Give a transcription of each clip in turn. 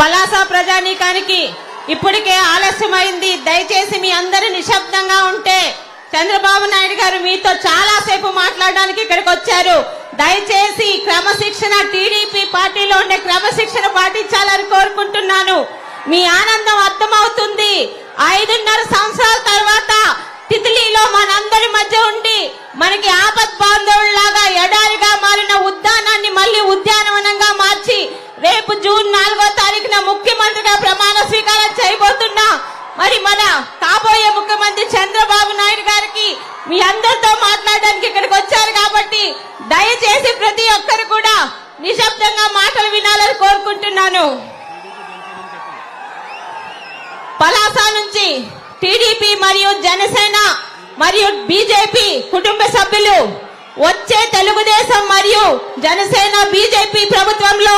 పలాస ప్రజానీకానికి ఇప్పటికే ఆలస్యమైంది. దయచేసి మీ అందరూ నిశ్శబ్దంగా ఉంటే చంద్రబాబు నాయుడు గారు మీతో చాలా సేపు మాట్లాడడానికి ఇక్కడికి వచ్చారు. దయచేసి క్రమశిక్షణ, టీడీపీ పార్టీలో ఉండే క్రమశిక్షణ పాటించాలని కోరుకుంటున్నాను. మీ ఆనందం అర్థమవుతుంది. 5.5 సంవత్సరాల తర్వాత తితిలిలో మనందరి మధ్య ఉండి మనకి ఆపత్ బాంధవుల్లాగా ఎడారిగా మారిన ఉద్యానాన్ని మళ్ళీ ఉద్యానవనంగా మార్చి రేపు జూన్ 4వ తారీఖున ముఖ్యమంత్రిగా ప్రమాణ స్వీకారం చేయబోతున్నా. మరి మన కాబోయే ముఖ్యమంత్రి చంద్రబాబు నాయుడు గారికి మీ అందరితో మాట్లాడడానికి ఇక్కడికి వచ్చారు కాబట్టి దయచేసి ప్రతి ఒక్కరు కూడా నిశ్శబ్దంగా మాటలు వినాలని కోరుకుంటున్నాను. పలాస నుంచి టీడీపీ మరియు జనసేన మరియు బీజేపీ కుటుంబ సభ్యులు వచ్చే తెలుగుదేశం మరియు జనసేన బీజేపీ ప్రభుత్వంలో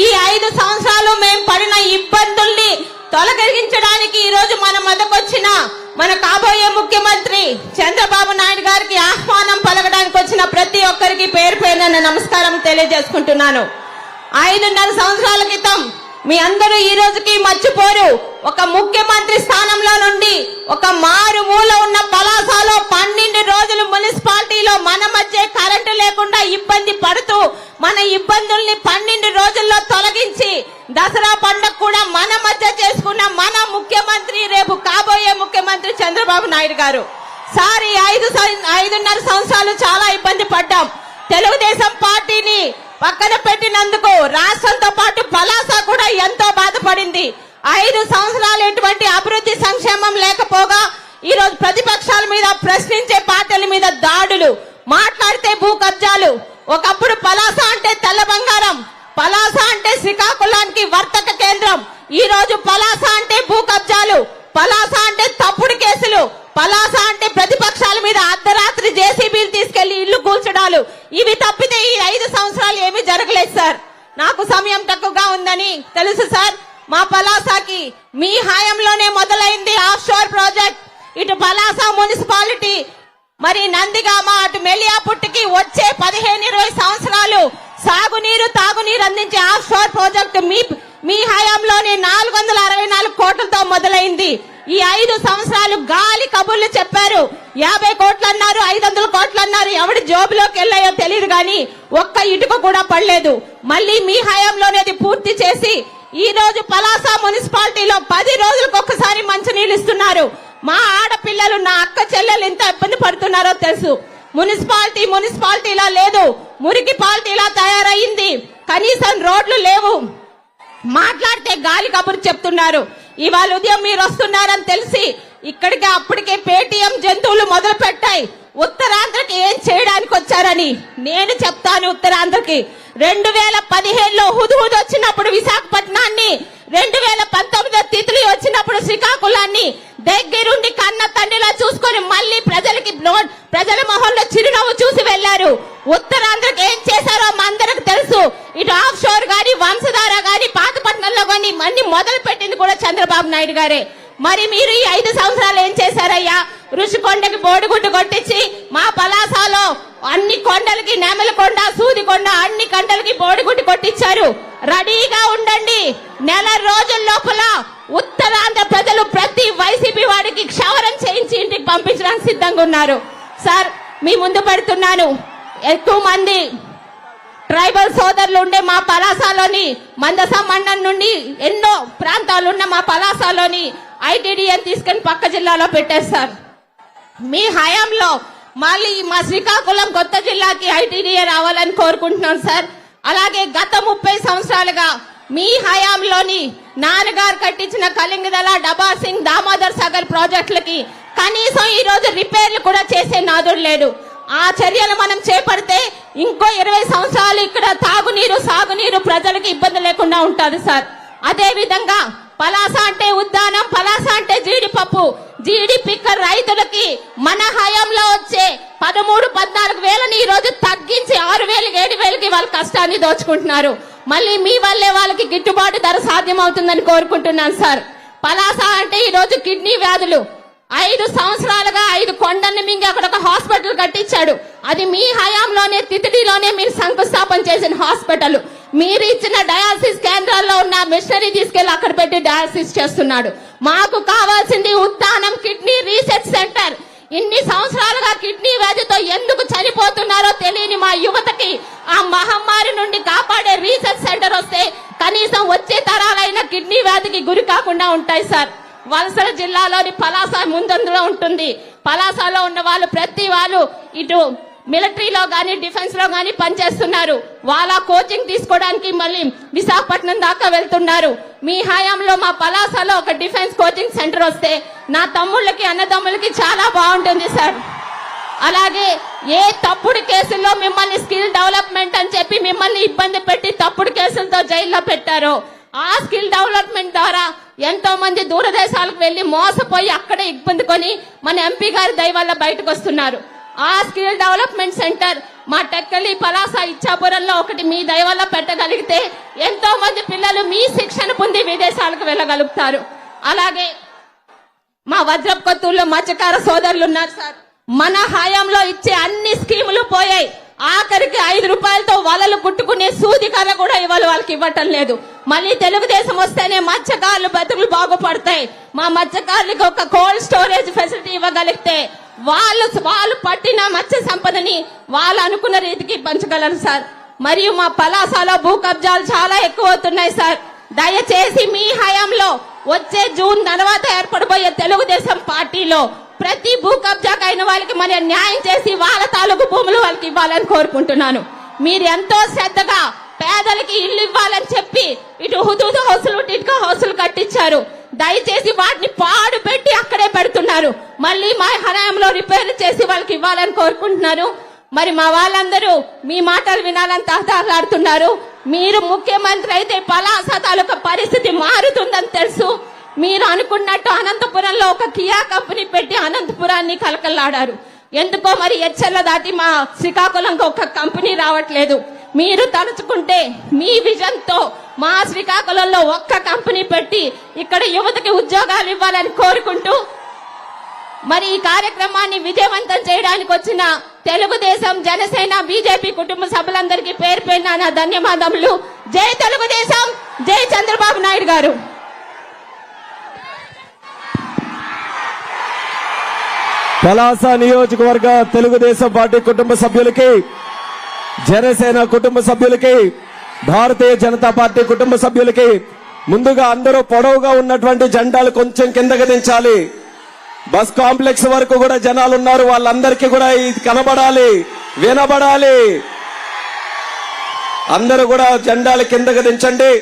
ఈ 5 సంవత్సరాలు మేము పడిన ఇబ్బందుల్ని తొలగించడానికి ఈ రోజు మన మధ్యకొచ్చిన మన కాబోయే ముఖ్యమంత్రి చంద్రబాబు నాయుడు గారికి ఆహ్వానం పలకడానికి వచ్చిన ప్రతి ఒక్కరికి పేరు పేరున నమస్కారం తెలియజేసుకుంటున్నాను. 5.5 సంవత్సరాల క్రితం మీ అందరూ ఈ రోజుకి మర్చిపోరు. ఒక ముఖ్యమంత్రి స్థానంలో నుండి ఒక మారుమూల ఉన్న పలాసలో 12 రోజులు మున్సిపాలిటీలో మన మధ్య కరెంటు లేకుండా ఇబ్బంది పడుతూ మన ఇబ్బందుల్ని 12 రోజుల్లో తొలగించి దసరా పండుగ కూడా మన మధ్య చేసుకున్న మన ముఖ్యమంత్రి, రేపు కాబోయే ముఖ్యమంత్రి చంద్రబాబు నాయుడు గారు. సార్, 5.5 సంవత్సరాలు చాలా ఇబ్బంది పడ్డాం. తెలుగుదేశం పార్టీని పక్కన పెట్టినందుకు రాష్ట్రంతో పాటు పలాస కూడా ఎంతో బాధపడింది. 5 సంవత్సరాలు ఎటువంటి అభివృద్ధి సంక్షేమం లేకపోగా ఈ రోజు ప్రతిపక్షాల మీద, ప్రశ్నించే పార్టీల మీద దాడులు, మాట్లాడితే భూ కబ్జాలు. ఒకప్పుడు పలాస అంటే తెల్ల బంగారం, పలాస అంటే శ్రీకాకుళానికి వర్తక కేంద్రం. ఈ రోజు పలాస అంటే భూ కబ్జాలు, పలాస అంటే తప్పుడు కేసులు, పలాస అంటే ప్రతిపక్షాల మీద అర్ధరాత్రి జేసీబీలు తీసుకెళ్లి ఇల్లు కూల్చడాలు. ఇవి తప్పితే ఈ 5 సంవత్సరాలు ఏమీ జరగలేదు సార్. నాకు సమయం తక్కువగా ఉందని తెలుసు సార్. మా పలాసకి మీ హయాంలోనే మొదలైంది ఆఫ్ షోర్ ప్రాజెక్ట్. ఇటు పలాస మున్సిపాలిటీ, మరి నందిగామ, అటు మెలియాపుట్టికి వచ్చే 15-20 సంవత్సరాలు సాగునీరు, తాగునీరు అందించే ఆఫ్ షోర్ ప్రాజెక్టు మీ హయాంలోనే 464 కోట్లతో మొదలైంది. ఈ 5 సంవత్సరాలు గాలి కబుర్లు చెప్పారు. 50 కోట్లు అన్నారు, 500 కోట్లు అన్నారు. ఎవడి జోబులోకి వెళ్ళాయో తెలియదు కానీ ఒక్క ఇటుక కూడా పడలేదు. మళ్ళీ మీ హయాంలోనే అది పూర్తి చేసి ఈ రోజు పలాస మున్సిపాలిటీలో 10 రోజులకు ఒక్కసారి మంచినీళ్ళు ఇస్తున్నారు. మా ఆడపిల్లలు, నా అక్క చెల్లెలు ఎంత ఇబ్బంది పడుతున్నారో తెలుసు. మున్సిపాలిటీలా లేదు, మురికి పాలిటీలా తయారయ్యింది. కనీసం రోడ్లు లేవు. మాట్లాడితే గాలి కబురు చెప్తున్నారు. ఇవాళ ఉదయం మీరు వస్తున్నారని తెలిసి ఇక్కడికి అప్పటికే పేటీఎం జంతువులు మొదలు పెట్టాయి. ఉత్తరాంధ్రకి ఏం చేయడానికి వచ్చారని నేను చెప్తాను. ఉత్తరాంధ్రకి 2015లో హుదూద్ వచ్చినప్పుడు విశాఖపట్నాన్ని, 2019 తిత్లీ వచ్చినప్పుడు శ్రీకాకుళాన్ని దగ్గరుండి కన్న తండ్రిలా చూసుకొని మళ్ళీ ప్రజల మొహంలో చిరునవ్వు చూసి వెళ్లారు. ఉత్తరాంధ్రకి ఏం చేశారో మా అందరికి తెలుసు. ఇటు ఆఫ్ షోర్ గాని, వంశధార గాని, పాతపట్నంలో గాని అన్ని మొదలు పెట్టింది కూడా చంద్రబాబు నాయుడు గారే. మరి మీరు ఈ 5 సంవత్సరాలు ఏం చేశారయ్యా? ఋషికొండకి బోడిగుడ్డు కొట్టించి మా పలాసలో అన్ని కొండలకి, నెమలకొండ, సూదికొండ అన్ని కొండలకి బోడిగుడ్డు కొట్టించారు. రెడీగా ఉండండి. నెల రోజుల లోపల ఉత్తరాంధ్ర ప్రజలు ప్రతి వైసీపీ వాడికి క్షవరం చేయించి ఇంటికి పంపించడానికి సిద్ధంగా ఉన్నారు. సార్, మీ ముందు పెడుతున్నాను. ఎక్కువ మంది ట్రైబల్ సోదరులు ఉండే మా పలాసలోని మందస మండలం నుండి ఎన్నో ప్రాంతాలు ఉన్న మా పలాసలోని ఐటీడీఏ తీసుకుని పక్క జిల్లాలో పెట్టేస్తారు. మీ హయాంలో మళ్ళీ మా శ్రీకాకుళం కొత్త జిల్లాకి ఐటీడీఏ రావాలని కోరుకుంటున్నాం సార్. అలాగే గత 30 సంవత్సరాలుగా మీ హయాంలోని నాన్నగారు కట్టించిన కళింగదల, డబార్ సింగ్, దామోదర్ సాగర్ ప్రాజెక్టులకి కనీసం ఈ రోజు రిపేర్లు కూడా చేసే నాదుడు లేడు. ఆ చర్యలు మనం చేపడితే ఇంకో 20 సంవత్సరాలు ఇక్కడ తాగునీరు, సాగునీరు ప్రజలకు ఇబ్బంది లేకుండా ఉంటుంది సార్. అదే విధంగా పలాస అంటే ఉద్దానం, పలాస అంటే జీడిపప్పు, జీడి పిక్కర్ రైతులకి మన హయాంలో వచ్చే 13-14 వేలని ఈ రోజు తగ్గించి 6,000-7,000కి వాళ్ళ కష్టాన్ని దోచుకుంటున్నారు. మళ్ళీ మీ వల్లే వాళ్ళకి గిట్టుబాటు ధర సాధ్యం అవుతుందని కోరుకుంటున్నాను సార్. పలాస అంటే ఈ రోజు కిడ్నీ వ్యాధులు 5 సంవత్సరాలుగా 5 కొండల్ని మింగి అక్కడ ఒక హాస్పిటల్ కట్టించాడు. అది మీ హయాంలోనే, తితిడిలోనే మీరు శంకుస్థాపన చేసిన హాస్పిటల్. మీరు ఇచ్చిన డయాలసిస్ కేంద్రాల్లో ఉన్న మిషనరీ తీసుకెళ్లి అక్కడ పెట్టి డయాలసిస్ చేస్తున్నాడు. మాకు కావాల్సింది ఉత్తానం కిడ్నీ రీసెర్చ్ సెంటర్. ఇన్ని సంవత్సరాలుగా కిడ్నీ వ్యాధితో ఎందుకు చనిపోతున్నారో తెలియని మా యువతకి ఆ మహమ్మారి నుండి కాపాడే రీసెర్చ్ సెంటర్ వస్తే కనీసం వచ్చే తరాలైన కిడ్నీ వ్యాధికి గురి కాకుండా ఉంటాయి సార్. వలసల జిల్లాలోని పలాస ముందందులో ఉంటుంది. పలాసలో ఉన్న వాళ్ళు ప్రతి వాళ్ళు ఇటు మిలిటరీలో గానీ డిఫెన్స్ లో గానీ పనిచేస్తున్నారు. వాళ్ళ కోచింగ్ తీసుకోవడానికి మళ్ళీ విశాఖపట్నం దాకా వెళ్తున్నారు. మీ హయాంలో మా పలాసలో ఒక డిఫెన్స్ కోచింగ్ సెంటర్ వస్తే నా తమ్ముళ్ళకి అన్నదమ్ములకి చాలా బాగుంటుంది సార్. అలాగే ఏ తప్పుడు కేసుల్లో మిమ్మల్ని స్కిల్ డెవలప్మెంట్ అని చెప్పి మిమ్మల్ని ఇబ్బంది పెట్టి తప్పుడు కేసులతో జైల్లో పెట్టారో ఆ స్కిల్ డెవలప్మెంట్ ద్వారా ఎంతో మంది దూరదేశాలకు వెళ్లి మోసపోయి అక్కడే ఇబ్బంది కొని మన ఎంపీ గారి దయ వల్ల బయటకు వస్తున్నారు. ఆ స్కిల్ డెవలప్మెంట్ సెంటర్ మా టెక్కలి పలాస ఇచ్చాపురంలో ఒకటి మీ దయ వల్ల పెట్టగలిగితే ఎంతో మంది పిల్లలు మీ శిక్షణ పొంది విదేశాలకు వెళ్ళగలుగుతారు. అలాగే మా వజ్రపు కొత్తూరులో మత్స్యకార సోదరులు ఉన్నారు సార్. మన హయాంలో ఇచ్చే అన్ని స్కీములు పోయాయి. ఆఖరికి 5 రూపాయలతో వలలు కుట్టుకునే సూది కర్ర కూడా ఇవాళ వాళ్ళకి ఇవ్వటం లేదు. మళ్ళీ తెలుగుదేశం వస్తేనే మత్స్యకారులు బతుకులు బాగుపడతాయి. మా మత్స్యకారులకు ఒక కోల్డ్ స్టోరేజ్ ఫెసిలిటీ ఇవ్వగలిగితే వాళ్ళు పట్టిన మత్స్య సంపదని వాళ్ళు అనుకున్న రీతికి పంచగలరు సార్. మరియు మా పలాసలో భూ కబ్జాలు చాలా ఎక్కువ అవుతున్నాయి సార్. దయచేసి మీ హయాంలో వచ్చే జూన్ తర్వాత ఏర్పడబోయే తెలుగుదేశం పార్టీలో ప్రతి భూ కబ్జాకైన వాళ్ళకి మరి న్యాయం చేసి వాళ్ళ తాలూకు భూములు వాళ్ళకి ఇవ్వాలని కోరుకుంటున్నాను. మీరు ఎంతో శ్రద్ధగా పేదలకి ఇల్లు ఇవ్వాలని చెప్పి ఇటు హుదూదు హౌసులు టిట్కా హౌసులు కట్టించారు. దయచేసి వాటిని పాడు పెట్టి అక్కడే పెడుతున్నారు. మళ్ళీ మా హయాంలో రిపేర్ చేసి వాళ్ళకి ఇవ్వాలని కోరుకుంటున్నాను. మరి మా వాళ్ళందరూ మీ మాటలు వినాలని తహతహలాడుతున్నారు. మీరు ముఖ్యమంత్రి అయితే పలాస తాలూకా పరిస్థితి మారుతుందని తెలుసు. మీరు అనుకున్నట్టు అనంతపురంలో ఒక కియా కంపెనీ పెట్టి అనంతపురాన్ని కలకల్లాడారు. ఎందుకో మరి ఎచ్చర్ల దాటి మా శ్రీకాకుళంకి ఒక కంపెనీ రావట్లేదు. మీరు తలుచుకుంటే మీ విజన్ తో మా శ్రీకాకుళంలో ఒక్క కంపెనీ పెట్టి ఇక్కడ యువతకి ఉద్యోగాలు ఇవ్వాలని కోరుకుంటూ మరి ఈ కార్యక్రమాన్ని విజయవంతం చేయడానికి వచ్చిన తెలుగుదేశం, జనసేన, బీజేపీ కుటుంబ సభ్యులందరికీ పేరు పేరున నా ధన్యవాదములు. జై తెలుగుదేశం, జై చంద్రబాబు నాయుడు గారు. పలాస నియోజకవర్గ తెలుగుదేశం పార్టీ కుటుంబ సభ్యులకి, జనసేన కుటుంబ సభ్యులకి, భారతీయ జనతా పార్టీ కుటుంబ సభ్యులకి ముందుగా అందరూ పొడవుగా ఉన్నటువంటి జెండాలు కొంచెం కిందకి దించాలి. బస్ కాంప్లెక్స్ వరకు కూడా జనాలు ఉన్నారు. వాళ్ళందరికీ కూడా ఇది కనబడాలి, వినబడాలి. అందరూ కూడా జెండాలు కిందకి దించండి.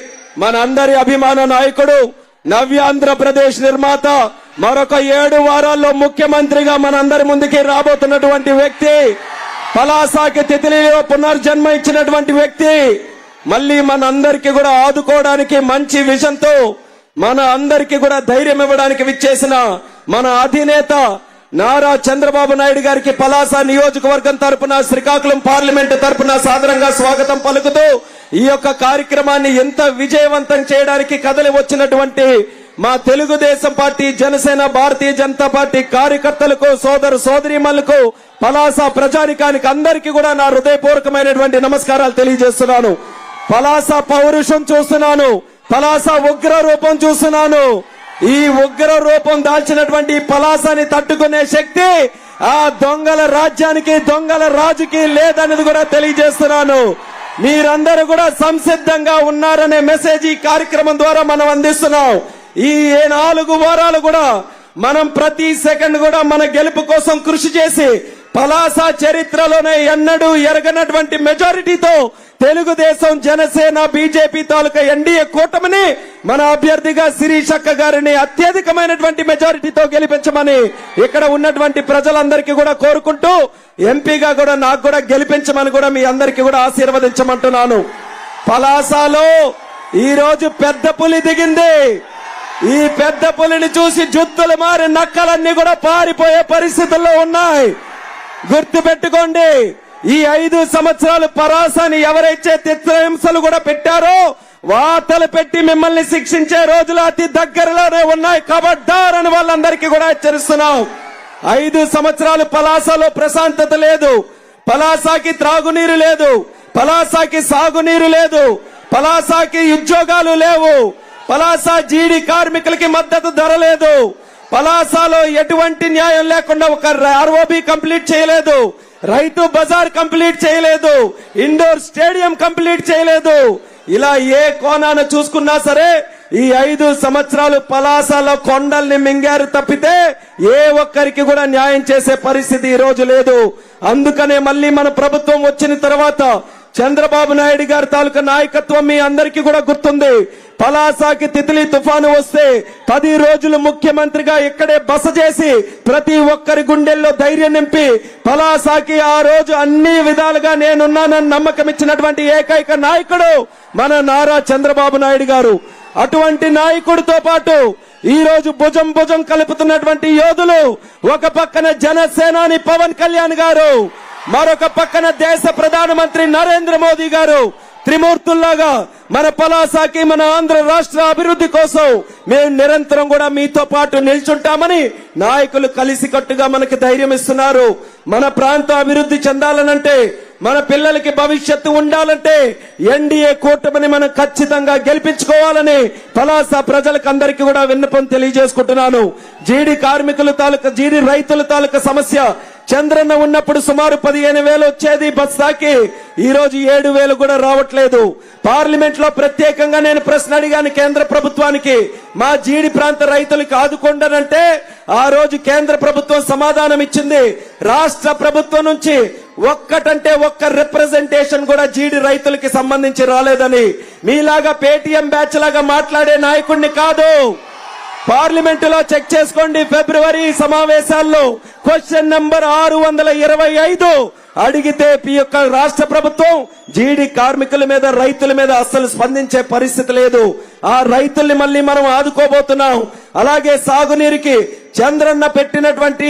మన అందరి అభిమాన నాయకుడు, నవ్యాంధ్రప్రదేశ్ నిర్మాత, మరొక 7 వారాల్లో ముఖ్యమంత్రిగా మనందరి ముందుకి రాబోతున్నటువంటి వ్యక్తి, పలాసకి తితిలిలో పునర్జన్మ ఇచ్చినటువంటి వ్యక్తి, మళ్ళీ మన అందరికీ కూడా ఆదుకోవడానికి మంచి విజన్ తో మన అందరికీ కూడా ధైర్యం ఇవ్వడానికి విచ్చేసిన మన అధినేత నారా చంద్రబాబు నాయుడు గారికి పలాస నియోజకవర్గం తరపున, శ్రీకాకుళం పార్లమెంటు తరపున సాదరంగా స్వాగతం పలుకుతూ ఈ యొక్క కార్యక్రమాన్ని ఎంత విజయవంతం చేయడానికి కదలి వచ్చినటువంటి మా తెలుగుదేశం పార్టీ, జనసేన, భారతీయ జనతా పార్టీ కార్యకర్తలకు, సోదరు సోదరీమణులకు, పలాస ప్రజానికానికి అందరికీ కూడా నా హృదయపూర్వకమైనటువంటి నమస్కారాలు తెలియజేస్తున్నాను. పలాస పౌరుషం చూస్తున్నాను, పలాస ఉగ్ర రూపం చూస్తున్నాను. ఈ ఉగ్ర రూపం దాల్చినటువంటి పలాసని తట్టుకునే శక్తి ఆ దొంగల రాజ్యానికి, దొంగల రాజుకి లేదనేది కూడా తెలియజేస్తున్నాను. మీరందరూ కూడా సంసిద్ధంగా ఉన్నారనే మెసేజ్ ఈ కార్యక్రమం ద్వారా మనం అందిస్తున్నాం. ఈ 4 వారాలు కూడా మనం ప్రతి సెకండ్ కూడా మన గెలుపు కోసం కృషి చేసి పలాస చరిత్రలోనే ఎన్నడూ ఎరగనటువంటి మెజారిటీతో తెలుగుదేశం, జనసేన, బీజేపీ తాలూకా ఎన్డీఏ కూటమిని మన అభ్యర్థిగా శిరీష్ అక్క గారిని అత్యధికమైనటువంటి మెజారిటీతో గెలిపించమని ఇక్కడ ఉన్నటువంటి ప్రజలందరికీ కూడా కోరుకుంటూ, ఎంపీగా కూడా నాకు కూడా గెలిపించమని కూడా మీ అందరికీ కూడా ఆశీర్వదించమంటున్నాను. పలాసలో ఈ రోజు పెద్ద పులి దిగింది. ఈ పెద్ద పులిని చూసి జుత్తులు మారి నక్కలన్నీ కూడా పారిపోయే పరిస్థితుల్లో ఉన్నాయి. గుర్తు పెట్టుకోండి, ఈ 5 సంవత్సరాలు పలాసని ఎవరైతే చిత్రహింసలు కూడా పెట్టారో వార్తలు పెట్టి మిమ్మల్ని శిక్షించే రోజులు అతి దగ్గరలోనే ఉన్నాయి. ఖబర్దార్ అని వాళ్ళందరికీ కూడా హెచ్చరిస్తున్నాం. 5 సంవత్సరాలు పలాసలో ప్రశాంతత లేదు, పలాసకి త్రాగునీరు లేదు, పలాసకి సాగునీరు లేదు, పలాసకి ఉద్యోగాలు లేవు, పలాస జీడి కార్మికులకి మద్దతు ధర లేదు, పలాసలో ఎటువంటి న్యాయం లేకుండా ఒక ఆర్ఓబి కంప్లీట్ చేయలేదు, రైతు బజార్ కంప్లీట్ చేయలేదు, ఇండోర్ స్టేడియం కంప్లీట్ చేయలేదు. ఇలా ఏ కోణాన్ని చూసుకున్నా సరే ఈ 5 సంవత్సరాలు పలాసలో కొండల్ని మింగారు తప్పితే ఏ ఒక్కరికి కూడా న్యాయం చేసే పరిస్థితి ఈ రోజు లేదు. అందుకనే మళ్ళీ మన ప్రభుత్వం వచ్చిన తర్వాత చంద్రబాబు నాయుడు గారి తాలూకా నాయకత్వం మీ అందరికీ కూడా గుర్తుంది. పలాసకి తిత్లీ తుఫాను వస్తే 10 రోజులు ముఖ్యమంత్రిగా ఇక్కడే బస చేసి ప్రతి ఒక్కరి గుండెల్లో ధైర్యం నింపి పలాసకి ఆ రోజు అన్ని విధాలుగా నేనున్నానని నమ్మకం ఇచ్చినటువంటి ఏకైక నాయకుడు మన నారా చంద్రబాబు నాయుడు గారు. అటువంటి నాయకుడితో పాటు ఈ రోజు భుజం భుజం కలుపుతున్నటువంటి యోధులు, ఒక పక్కన జనసేనాని పవన్ కళ్యాణ్ గారు, మరొక పక్కన దేశ ప్రధానమంత్రి నరేంద్ర మోదీ గారు, త్రిమూర్తుల్లాగా మన పలాసకి మన ఆంధ్ర రాష్ట్ర అభివృద్ధి కోసం మేము నిరంతరం కూడా మీతో పాటు నిల్చుంటామని నాయకులు కలిసికట్టుగా మనకి ధైర్యం ఇస్తున్నారు. మన ప్రాంతం అభివృద్ధి చెందాలనంటే, మన పిల్లలకి భవిష్యత్తు ఉండాలంటే ఎన్డీఏ కూటమిని మనం ఖచ్చితంగా గెలిపించుకోవాలని పలాస ప్రజలకు అందరికీ కూడా విన్నపం తెలియజేసుకుంటున్నాను. జీడి కార్మికుల తాలూకా, జీడి రైతుల తాలూకా సమస్య చంద్రన్న ఉన్నప్పుడు సుమారు 15,000 వచ్చేది బస్తాకి, ఈ రోజు 7,000 కూడా రావట్లేదు. పార్లమెంట్ లో ప్రత్యేకంగా నేను ప్రశ్న అడిగాను కేంద్ర ప్రభుత్వానికి, మా జీడి ప్రాంత రైతులకు ఆదుకోండనంటే ఆ రోజు కేంద్ర ప్రభుత్వం సమాధానం ఇచ్చింది, రాష్ట్ర ప్రభుత్వం నుంచి ఒక్కటంటే ఒక్క రిప్రజెంటేషన్ కూడా జీడి రైతులకి సంబంధించి రాలేదని. మీలాగా పేటీఎం బ్యాచ్ లాగా మాట్లాడే నాయకుడిని కాదు. పార్లమెంట్ లో చెక్ చేసుకోండి. ఫిబ్రవరి సమావేశాల్లో క్వశ్చన్ నంబర్ 625 అడిగితే ఈ యొక్క రాష్ట్ర ప్రభుత్వం జీడి కార్మికుల మీద, రైతుల మీద అస్సలు స్పందించే పరిస్థితి లేదు. ఆ రైతుల్ని మళ్ళీ మనం ఆదుకోబోతున్నాం. అలాగే సాగునీరుకి చంద్రన్న పెట్టినటువంటి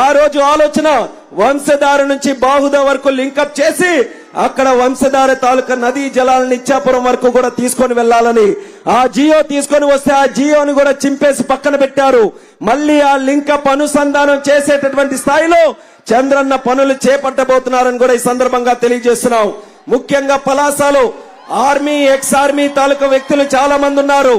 ఆ రోజు ఆలోచన, వంశధార నుంచి బాహుద వరకు లింకప్ చేసి అక్కడ వంశధార తాలూకా నదీ జలాలను ఇచ్చాపురం వరకు కూడా తీసుకొని వెళ్లాలని ఆ జియో తీసుకొని వస్తే ఆ జియోని కూడా చింపేసి పక్కన పెట్టారు. మళ్ళీ ఆ లింకప్ అనుసంధానం చేసేటటువంటి స్థాయిలో చంద్రన్న పనులు చేపట్టబోతున్నారని కూడా ఈ సందర్భంగా తెలియజేస్తున్నాం. ముఖ్యంగా పలాసలో ఆర్మీ, ఎక్స్ ఆర్మీ తాలూకా వ్యక్తులు చాలా మంది ఉన్నారు.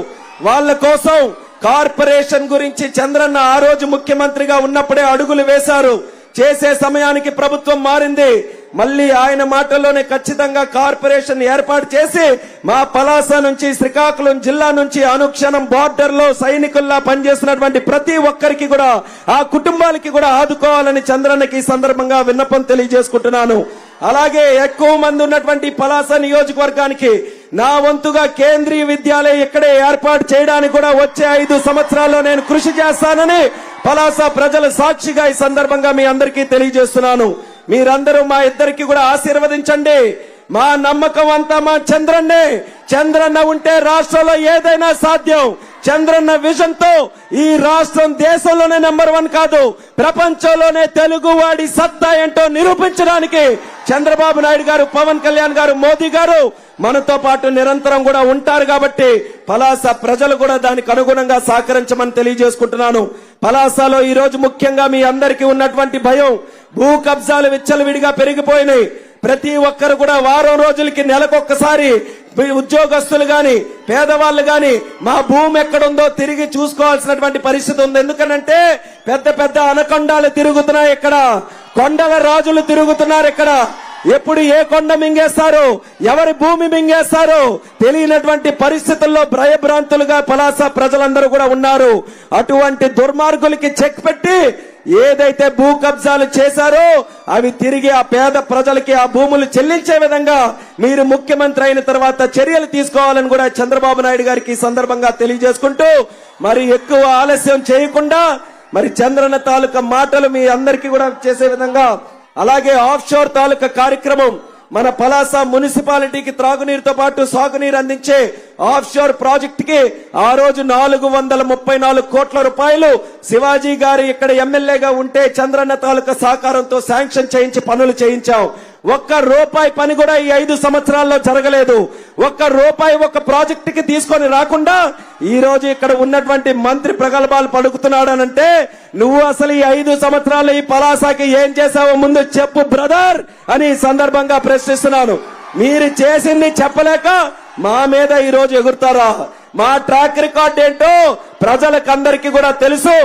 వాళ్ళ కోసం కార్పొరేషన్ గురించి చంద్రన్న ఆ రోజు ముఖ్యమంత్రిగా ఉన్నప్పుడే అడుగులు వేశారు. చేసే సమయానికి ప్రభుత్వం మారింది. మళ్ళీ ఆయన మాటల్లోనే ఖచ్చితంగా కార్పొరేషన్ ఏర్పాటు చేసి మా పలాస నుంచి, శ్రీకాకుళం జిల్లా నుంచి అనుక్షణం బార్డర్ లో సైనికుల్లా పనిచేస్తున్నటువంటి ప్రతి ఒక్కరికి కూడా, ఆ కుటుంబాలకి కూడా ఆదుకోవాలని చంద్రన్నకి ఈ సందర్భంగా విన్నపం తెలియజేసుకుంటున్నాను. అలాగే ఎక్కువ మంది ఉన్నటువంటి పలాస నియోజకవర్గానికి నా వంతుగా కేంద్రీయ విద్యాలయం ఇక్కడే ఏర్పాటు చేయడానికి కూడా వచ్చే 5 సంవత్సరాల్లో నేను కృషి చేస్తానని పలాస ప్రజల సాక్షిగా ఈ సందర్భంగా మీ అందరికీ తెలియజేస్తున్నాను. మీరందరూ మా ఇద్దరికి కూడా ఆశీర్వదించండి. మా నమ్మకం అంతా మా చంద్రన్నే. చంద్రన్న ఉంటే రాష్ట్రంలో ఏదైనా సాధ్యం. చంద్రన్న విజన్ తో ఈ రాష్ట్రం దేశంలోనే నెంబర్ 1 కాదు, ప్రపంచంలోనే తెలుగువాడి సత్తా ఏంటో నిరూపించడానికి చంద్రబాబు నాయుడు గారు, పవన్ కళ్యాణ్ గారు, మోదీ గారు మనతో పాటు నిరంతరం కూడా ఉంటారు. కాబట్టి పలాస ప్రజలు కూడా దానికి అనుగుణంగా సహకరించమని తెలియజేసుకుంటున్నాను. పలాసలో ఈ రోజు ముఖ్యంగా మీ అందరికీ ఉన్నటువంటి భయం, భూ కబ్జాలు విచ్చలవిడిగా పెరిగిపోయినాయి. ప్రతి ఒక్కరు కూడా వారం రోజులకి నెలకొక్కసారి ఉద్యోగస్తులు గాని, పేదవాళ్లు గాని మా భూమి ఎక్కడుందో తిరిగి చూసుకోవాల్సినటువంటి పరిస్థితి ఉంది. ఎందుకనంటే పెద్ద పెద్ద అనకొండాలు తిరుగుతున్నాయి ఇక్కడ, కొండల రాజులు తిరుగుతున్నారు ఇక్కడ. ఎప్పుడు ఏ కొండ మింగేస్తారు, ఎవరి భూమి మింగేస్తారు తెలియనటువంటి పరిస్థితుల్లో భయభ్రాంతులుగా పలాస ప్రజలందరూ కూడా ఉన్నారు. అటువంటి దుర్మార్గులకి చెక్ పెట్టి ఏదైతే భూ కబ్జాలు చేశారో అవి తిరిగి ఆ పేద ప్రజలకి ఆ భూములు చెల్లించే విధంగా మీరు ముఖ్యమంత్రి అయిన తర్వాత చర్యలు తీసుకోవాలని కూడా చంద్రబాబు నాయుడు గారికి ఈ సందర్భంగా తెలియజేసుకుంటూ, మరి ఎక్కువ ఆలస్యం చేయకుండా మరి చంద్రన్న తాలూకా మాటలు మీ అందరికీ కూడా చేసే విధంగా, అలాగే ఆఫ్ షోర్ తాలూకా కార్యక్రమం మన పలాస మున్సిపాలిటీకి త్రాగునీరుతో పాటు సాగునీరు అందించే ఆఫ్ షోర్ ప్రాజెక్ట్ కి ఆ రోజు 434 కోట్ల రూపాయలు శివాజీ గారు ఇక్కడ ఎమ్మెల్యేగా ఉంటే చంద్రన్న తాలూకా సహకారంతో శాంక్షన్ చేయించి పనులు చేయించాం. ఒక్క రూపాయి పని కూడా ఈ 5 సంవత్సరాల్లో జరగలేదు. ఒక్క రూపాయి ఒక ప్రాజెక్ట్ కి తీసుకొని రాకుండా ఈ రోజు ఇక్కడ ఉన్నటువంటి మంత్రి ప్రగల్భాలు పలుకుతున్నాడనంటే నువ్వు అసలు ఈ 5 సంవత్సరాల్లో ఈ పలాసకి ఏం చేశావో ముందు చెప్పు బ్రదర్ అని సందర్భంగా ప్రశ్నిస్తున్నాను. మీరు చేసింది చెప్పలేక మా మీద ఈ రోజు ఎగురుతారా? మా ట్రాక్ రికార్డ్ ఏంటో ప్రజలకందరికీ కూడా తెలుసు.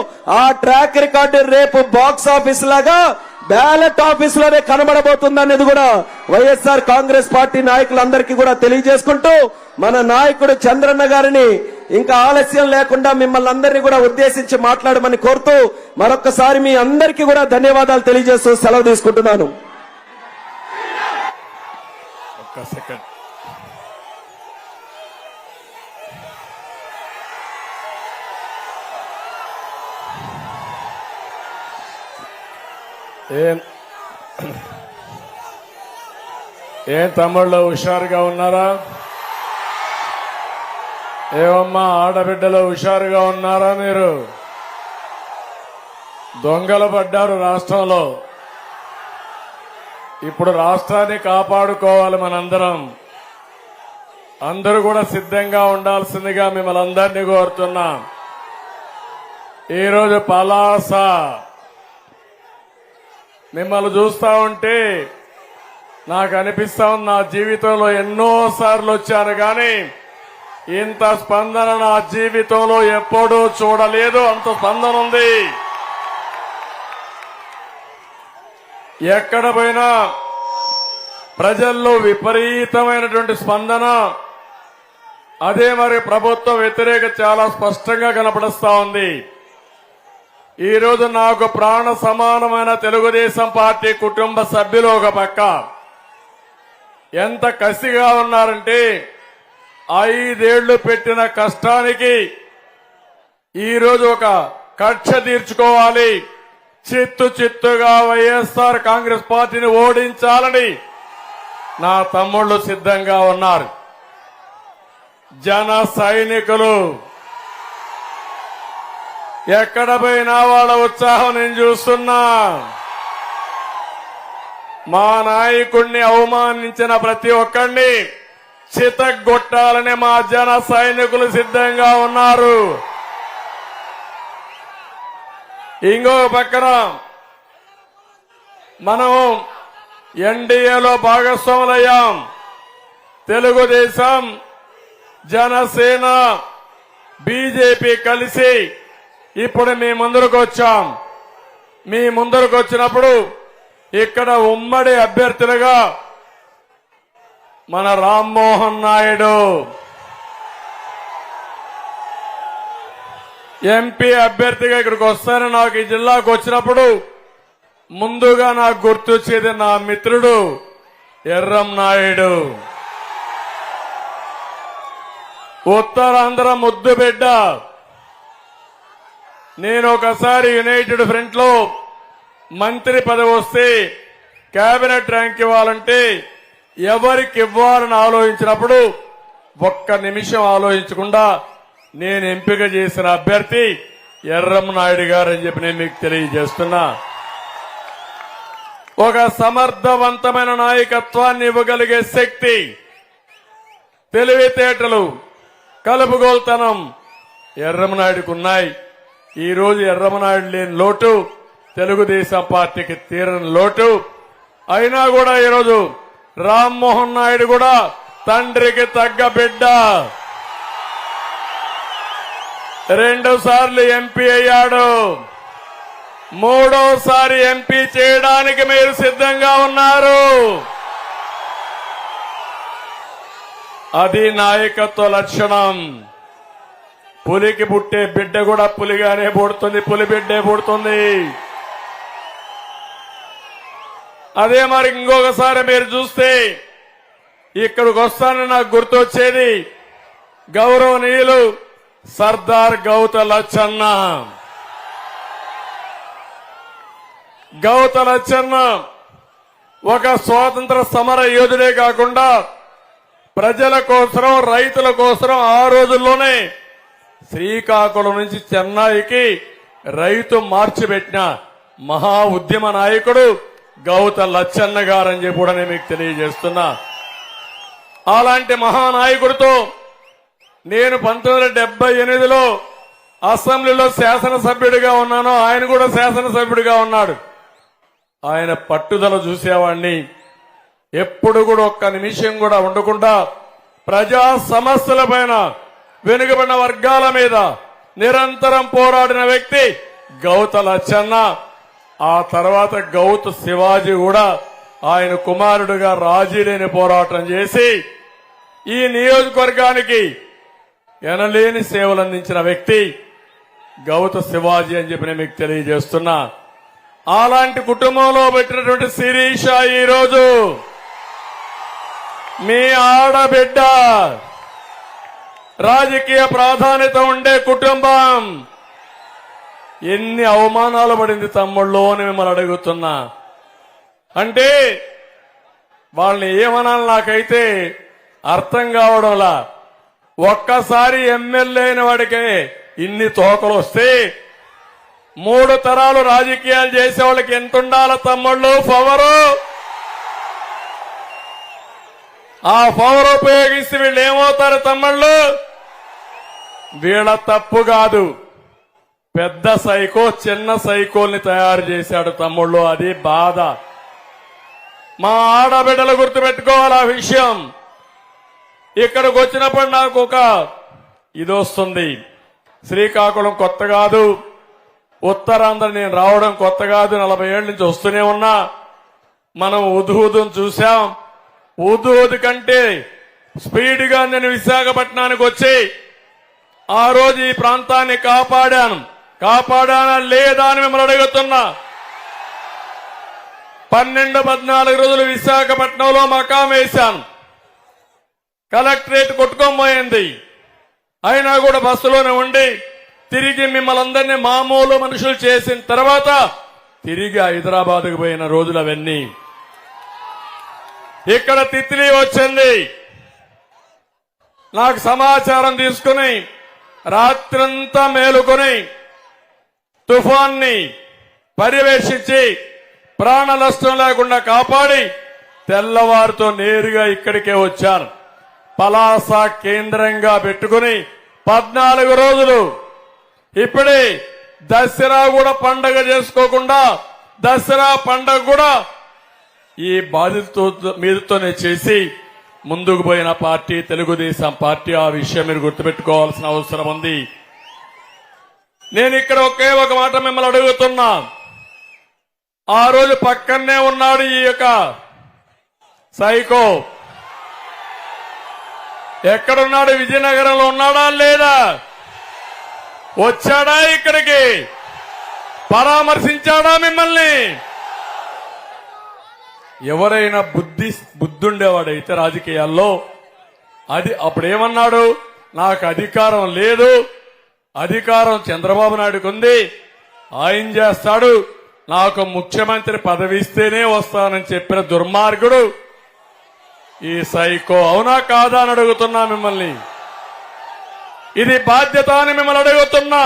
ఆ ట్రాక్ రికార్డు రేపు బాక్స్ ఆఫీస్ లాగా బ్యాలెట్ ఆఫీస్ లోనే కనబడబోతుంది అనేది కూడా వైఎస్ఆర్ కాంగ్రెస్ పార్టీ నాయకులందరికీ కూడా తెలియజేసుకుంటూ, మన నాయకుడు చంద్రన్న గారిని ఇంకా ఆలస్యం లేకుండా మిమ్మల్ని అందరినీ కూడా ఉద్దేశించి మాట్లాడమని కోరుతూ మరొక్కసారి మీ అందరికీ కూడా ధన్యవాదాలు తెలియజేస్తూ సెలవు తీసుకుంటున్నాను. ఒక్క సెకండ్. ఏం తమ్ముళ్ళు హుషారుగా ఉన్నారా? ఏమమ్మా ఆడబిడ్డలు హుషారుగా ఉన్నారా? మీరు దొంగలు పడ్డారు రాష్ట్రంలో. ఇప్పుడు రాష్ట్రాన్ని కాపాడుకోవాలి మనందరం. అందరూ కూడా సిద్ధంగా ఉండాల్సిందిగా మిమ్మల్ని అందరినీ కోరుతున్నా. ఈరోజు పలాస మిమ్మల్ని చూస్తా ఉంటే నాకు అనిపిస్తా ఉంది, నా జీవితంలో ఎన్నో సార్లు వచ్చాను కానీ ఇంత స్పందన నా జీవితంలో ఎప్పుడూ చూడలేదు. అంత స్పందన ఉంది. ఎక్కడ పోయినా ప్రజల్లో విపరీతమైనటువంటి స్పందన. అదే మరి ప్రభుత్వ వ్యతిరేక చాలా స్పష్టంగా కనపడుస్తా ఉంది. ఈ రోజు నాకు ప్రాణ సమానమైన తెలుగుదేశం పార్టీ కుటుంబ సభ్యులు ఒక పక్క ఎంత కసిగా ఉన్నారంటే 5 ఏళ్లు పెట్టిన కష్టానికి ఈ రోజు ఒక కక్ష తీర్చుకోవాలి, చిత్తుగా వైఎస్ఆర్ కాంగ్రెస్ పార్టీని ఓడించాలని నా తమ్ముళ్లు సిద్ధంగా ఉన్నారు. జన సైనికులు ఎక్కడ పోయినా వాళ్ళ ఉత్సాహం నేను చూస్తున్నా. మా నాయకుడిని అవమానించిన ప్రతి ఒక్కరిని చితగ్గొట్టాలని మా జన సైనికులు సిద్ధంగా ఉన్నారు. ఇంకో పక్కన మనం ఎన్డీఏలో భాగస్వాములయ్యాం. తెలుగుదేశం, జనసేన, బీజేపీ కలిసి ఇప్పుడు మీ ముందరకు వచ్చాం. మీ ముందరకు వచ్చినప్పుడు ఇక్కడ ఉమ్మడి అభ్యర్థులుగా మన రామ్మోహన్ నాయుడు ఎంపీ అభ్యర్థిగా ఇక్కడికి వస్తారని నాకు ఈ జిల్లాకు వచ్చినప్పుడు ముందుగా నాకు గుర్తొచ్చేది నా మిత్రుడు ఎర్రం నాయుడు. ఉత్తరాంధ్ర ముద్దు బిడ్డ. నేను ఒకసారి యునైటెడ్ ఫ్రంట్ లో మంత్రి పదవి వస్తే కేబినెట్ ర్యాంక్ ఇవ్వాలంటే ఎవరికి ఇవ్వాలని ఆలోచించినప్పుడు ఒక్క నిమిషం ఆలోచించకుండా నేను ఎంపిక చేసిన అభ్యర్థి ఎర్రం నాయుడు గారు అని చెప్పి నేను మీకు తెలియజేస్తున్నా. ఒక సమర్థవంతమైన నాయకత్వాన్ని ఇవ్వగలిగే శక్తి, తెలివితేటలు, కలుపుగోల్తనం ఎర్రమనాయుడుకు ఉన్నాయి. ఈ రోజు ఎర్రమనాయుడు లేని లోటు తెలుగుదేశం పార్టీకి తీరని లోటు. అయినా కూడా ఈరోజు రామ్మోహన్ నాయుడు కూడా తండ్రికి తగ్గ బిడ్డ. 2 సార్లు ఎంపీ అయ్యాడు. 3వసారి ఎంపీ చేయడానికి మీరు సిద్ధంగా ఉన్నారు. అది నాయకత్వ లక్షణం. పులికి పుట్టే బిడ్డ కూడా పులిగానే పుడుతుంది, పులి బిడ్డే పుడుతుంది. అదే మరి ఇంకొకసారి మీరు చూస్తే ఇక్కడికి వస్తానని నాకు గుర్తొచ్చేది గౌరవనీయులు సర్దార్ గౌత లచ్చన్న. గౌత లచ్చన్న ఒక స్వాతంత్ర సమర యోధుడే కాకుండా ప్రజల కోసం, రైతుల కోసం ఆ రోజుల్లోనే శ్రీకాకుళం నుంచి చెన్నైకి రైతు మార్చి పెట్టిన మహా ఉద్యమ నాయకుడు గౌత లచ్చన్న గారని చెప్పి కూడా నేను మీకు తెలియజేస్తున్నా. అలాంటి మహానాయకుడితో నేను 1978లో అసెంబ్లీలో శాసనసభ్యుడిగా ఉన్నాను. ఆయన కూడా శాసనసభ్యుడిగా ఉన్నాడు. ఆయన పట్టుదల చూసేవాడిని. ఎప్పుడు కూడా ఒక్క నిమిషం కూడా ఉండకుండా ప్రజా సమస్యలపైన, వెనుకబడిన వర్గాల మీద నిరంతరం పోరాడిన వ్యక్తి గౌత లచ్చన్న. ఆ తర్వాత గౌతు శివాజీ కూడా ఆయన కుమారుడుగా రాజీ లేని పోరాటం చేసి ఈ నియోజకవర్గానికి ఎనలేని సేవలు అందించిన వ్యక్తి గౌత శివాజీ అని చెప్పి నేను మీకు తెలియజేస్తున్నా. అలాంటి కుటుంబంలో పెట్టినటువంటి శిరీష ఈరోజు మీ ఆడబిడ్డ, రాజకీయ ప్రాధాన్యత ఉండే కుటుంబం. ఎన్ని అవమానాలు పడింది తమ్ముళ్ళు అని మిమ్మల్ని అడుగుతున్నా. అంటే వాళ్ళని ఏమనాలి నాకైతే అర్థం కావడంలా. ఒక్కసారి ఎమ్మెల్యే అయిన వాడికే ఇన్ని తోకలు వస్తే 3 తరాలు రాజకీయాలు చేసే వాళ్ళకి ఎంత ఉండాలి తమ్ముళ్ళు పవరు? ఆ పవర్ ఉపయోగిస్తే వీళ్ళు ఏమవుతారు తమ్ముళ్ళు? వీళ్ళ తప్పు కాదు, పెద్ద సైకో చిన్న సైకోల్ని తయారు చేశాడు తమ్ముళ్ళు. అది బాధ. మా ఆడబిడ్డలు గుర్తుపెట్టుకోవాలి ఆ విషయం. ఇక్కడికి వచ్చినప్పుడు నాకు ఒక ఇది వస్తుంది. శ్రీకాకుళం కొత్త కాదు, ఉత్తరాంధ్ర నేను రావడం కొత్త కాదు, 40 ఏళ్ల నుంచి వస్తూనే ఉన్నా. మనం ఉదుహుదును చూశాం. ఉదుహుదు కంటే స్పీడ్ గా నేను విశాఖపట్నానికి వచ్చి ఆ రోజు ఈ ప్రాంతాన్ని కాపాడానా లేదా అని మిమ్మల్ని అడుగుతున్నా. 12-14 రోజులు విశాఖపట్నంలో మకాం వేశాను. కలెక్టరేట్ కొట్టుకోబోయింది. అయినా కూడా బస్సులోనే ఉండి తిరిగి మిమ్మల్ని అందరినీ మామూలు మనుషులు చేసిన తర్వాత తిరిగి హైదరాబాద్కు పోయిన రోజులు అవన్నీ. ఇక్కడ తిత్లీ వచ్చింది. నాకు సమాచారం తీసుకుని రాత్రంతా మేలుకొని తుఫాన్ని పర్యవేక్షించి ప్రాణ నష్టం లేకుండా కాపాడి తెల్లవారితో నేరుగా ఇక్కడికే వచ్చాను. పలాస కేంద్రంగా పెట్టుకుని 14 రోజులు ఇప్పుడే దసరా కూడా పండగ చేసుకోకుండా దసరా పండగ కూడా ఈ బాధితులతో మీదతోనే చేసి ముందుకు పోయిన పార్టీ తెలుగుదేశం పార్టీ. ఆ విషయం మీరు గుర్తుపెట్టుకోవాల్సిన అవసరం ఉంది. నేను ఇక్కడ ఒకే ఒక మాట మిమ్మల్ని అడుగుతున్నా. ఆ రోజు పక్కనే ఉన్నాడు ఈ యొక్క సైకో. ఎక్కడున్నాడు? విజయనగరంలో ఉన్నాడా లేదా? వచ్చాడా ఇక్కడికి? పరామర్శించాడా మిమ్మల్ని? ఎవరైనా బుద్ధుండేవాడైతే రాజకీయాల్లో అది అప్పుడేమన్నాడు? నాకు అధికారం లేదు, అధికారం చంద్రబాబు నాయుడుకు ఉంది, ఆయన చేస్తాడు, నాకు ముఖ్యమంత్రి పదవి ఇస్తేనే వస్తానని చెప్పిన దుర్మార్గుడు ఈ సైకో. అవునా కాదా అని అడుగుతున్నా మిమ్మల్ని. ఇది బాధ్యత అని మిమ్మల్ని అడుగుతున్నా.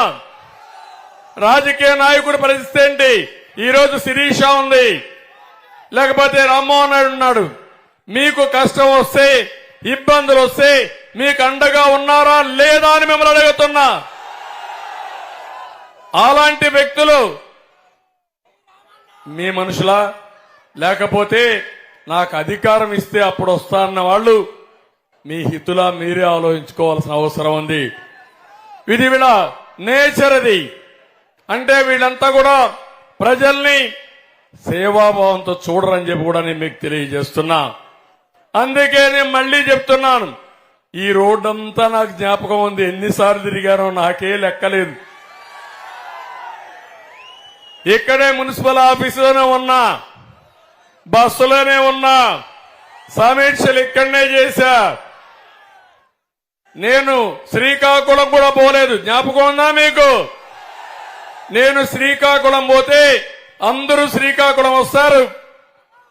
రాజకీయ నాయకుడి పరిస్థితి ఏంటి? ఈరోజు శిరీష ఉంది, లేకపోతే రామ్మోహన్ నాయుడు ఉన్నాడు. మీకు కష్టం వస్తే, ఇబ్బందులు వస్తే మీకు అండగా ఉన్నారా లేదా అని మిమ్మల్ని అడుగుతున్నా. అలాంటి వ్యక్తులు మీ మనుషులా? లేకపోతే నాకు అధికారం ఇస్తే అప్పుడు వస్తారన్న వాళ్ళు మీ హితులా? మీరే ఆలోచించుకోవాల్సిన అవసరం ఉంది. ఇది వీళ్ళ నేచర్. అది అంటే వీళ్ళంతా కూడా ప్రజల్ని సేవాభావంతో చూడరని చెప్పి కూడా నేను మీకు తెలియజేస్తున్నా. అందుకే నేను మళ్లీ చెప్తున్నాను, ఈ రోడ్డంతా నాకు జ్ఞాపకం ఉంది. ఎన్నిసార్లు తిరిగానో నాకే లెక్కలేదు. ఇక్కడే మున్సిపల్ ఆఫీసులోనే ఉన్నా, బస్సులోనే ఉన్నా, సమీక్షలు ఇక్కడనే చేశా. నేను శ్రీకాకుళం కూడా పోలేదు. జ్ఞాపకం ఉందా మీకు? నేను శ్రీకాకుళం పోతే అందరూ శ్రీకాకుళం వస్తారు,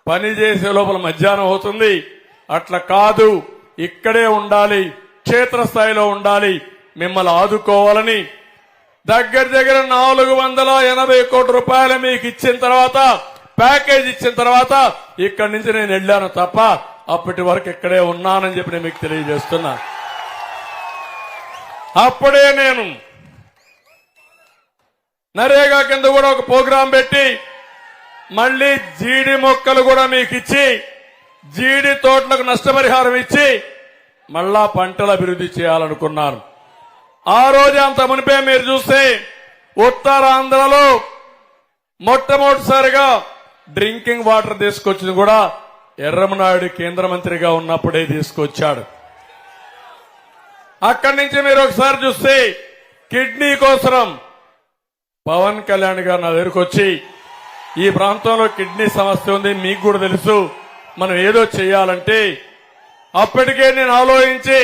పని చేసే లోపల మధ్యాహ్నం అవుతుంది. అట్లా కాదు, ఇక్కడే ఉండాలి, క్షేత్రస్థాయిలో ఉండాలి, మిమ్మల్ని ఆదుకోవాలని దగ్గర 480 కోట్ల రూపాయలు మీకు ఇచ్చిన తర్వాత, ప్యాకేజ్ ఇచ్చిన తర్వాత ఇక్కడి నుంచి నేను వెళ్ళాను తప్ప అప్పటి వరకు ఇక్కడే ఉన్నానని చెప్పి నేను మీకు తెలియజేస్తున్నా. అప్పుడే నేను నరేగా కింద కూడా ఒక ప్రోగ్రాం పెట్టి మళ్లీ జీడి మొక్కలు కూడా మీకు ఇచ్చి, జీడి తోటలకు నష్టపరిహారం ఇచ్చి మళ్ళా పంటల అభివృద్ధి చేయాలనుకున్నారు. ఆ రోజు అంత మునిపే మీరు చూస్తే ఉత్తరాంధ్రలో మొట్టమొదటిసారిగా డ్రింకింగ్ వాటర్ తీసుకొచ్చింది కూడా ఎర్రమనాయుడు కేంద్ర మంత్రిగా ఉన్నప్పుడే తీసుకొచ్చాడు. అక్కడి నుంచి మీరు ఒకసారి చూస్తే కిడ్నీ కోసం పవన్ కళ్యాణ్ గారు నా దగ్గరకు వచ్చి ఈ ప్రాంతంలో కిడ్నీ సమస్య ఉంది, మీకు కూడా తెలుసు, మనం ఏదో చేయాలంటే అప్పటికే నేను ఆలోచించి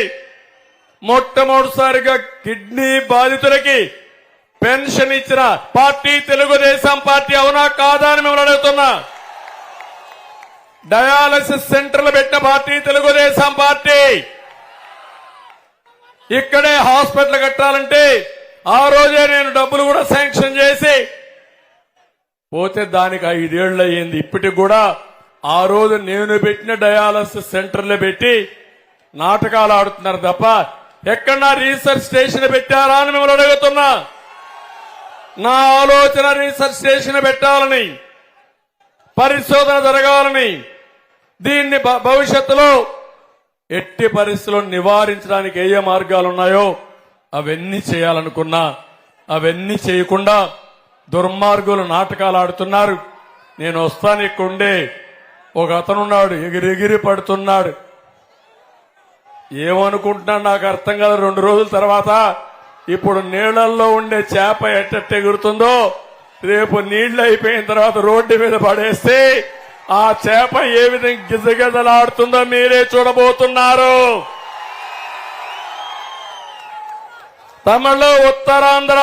మొట్టమొదటిసారిగా కిడ్నీ బాధితులకి పెన్షన్ ఇచ్చిన పార్టీ తెలుగుదేశం పార్టీ, అవునా కాదా అని మిమ్మల్ని అడుగుతున్నా. డయాలసిస్ సెంటర్లు పెట్టిన పార్టీ తెలుగుదేశం పార్టీ. ఇక్కడే హాస్పిటల్ కట్టాలంటే ఆ రోజే నేను డబ్బులు కూడా శాంక్షన్ చేసి పోతే దానికి 5 ఏళ్లు అయ్యింది. ఇప్పటికి కూడా ఆ రోజు నేను పెట్టిన డయాలసిస్ సెంటర్లు పెట్టి నాటకాలు ఆడుతున్నారు తప్ప ఎక్కడన్నా రీసెర్చ్ స్టేషన్ పెట్టారా అని మిమ్మల్ని అడుగుతున్నా. నా ఆలోచన రీసెర్చ్ స్టేషన్ పెట్టాలని, పరిశోధన జరగాలని, దీన్ని భవిష్యత్తులో ఎట్టి పరిస్థితుల్లో నివారించడానికి ఏ మార్గాలు ఉన్నాయో అవన్నీ చేయాలనుకున్నా. అవన్నీ చేయకుండా దుర్మార్గులు నాటకాలు ఆడుతున్నారు. నేను వస్తాను, ఇక్కడుండే ఒక అతనున్నాడు, ఎగిరెగిరి పడుతున్నాడు. ఏమనుకుంటున్నాడు నాకు అర్థం కాదు. 2 రోజుల తర్వాత ఇప్పుడు నీళ్లలో ఉండే చేప ఎట్ట ఎగురుతుందో రేపు నీళ్లు అయిపోయిన తర్వాత రోడ్డు మీద పడేస్తే ఆ చేప ఏ విధంగా గిజగిజలాడుతుందో మీరే చూడబోతున్నారు. తమిళ ఉత్తరాంధ్ర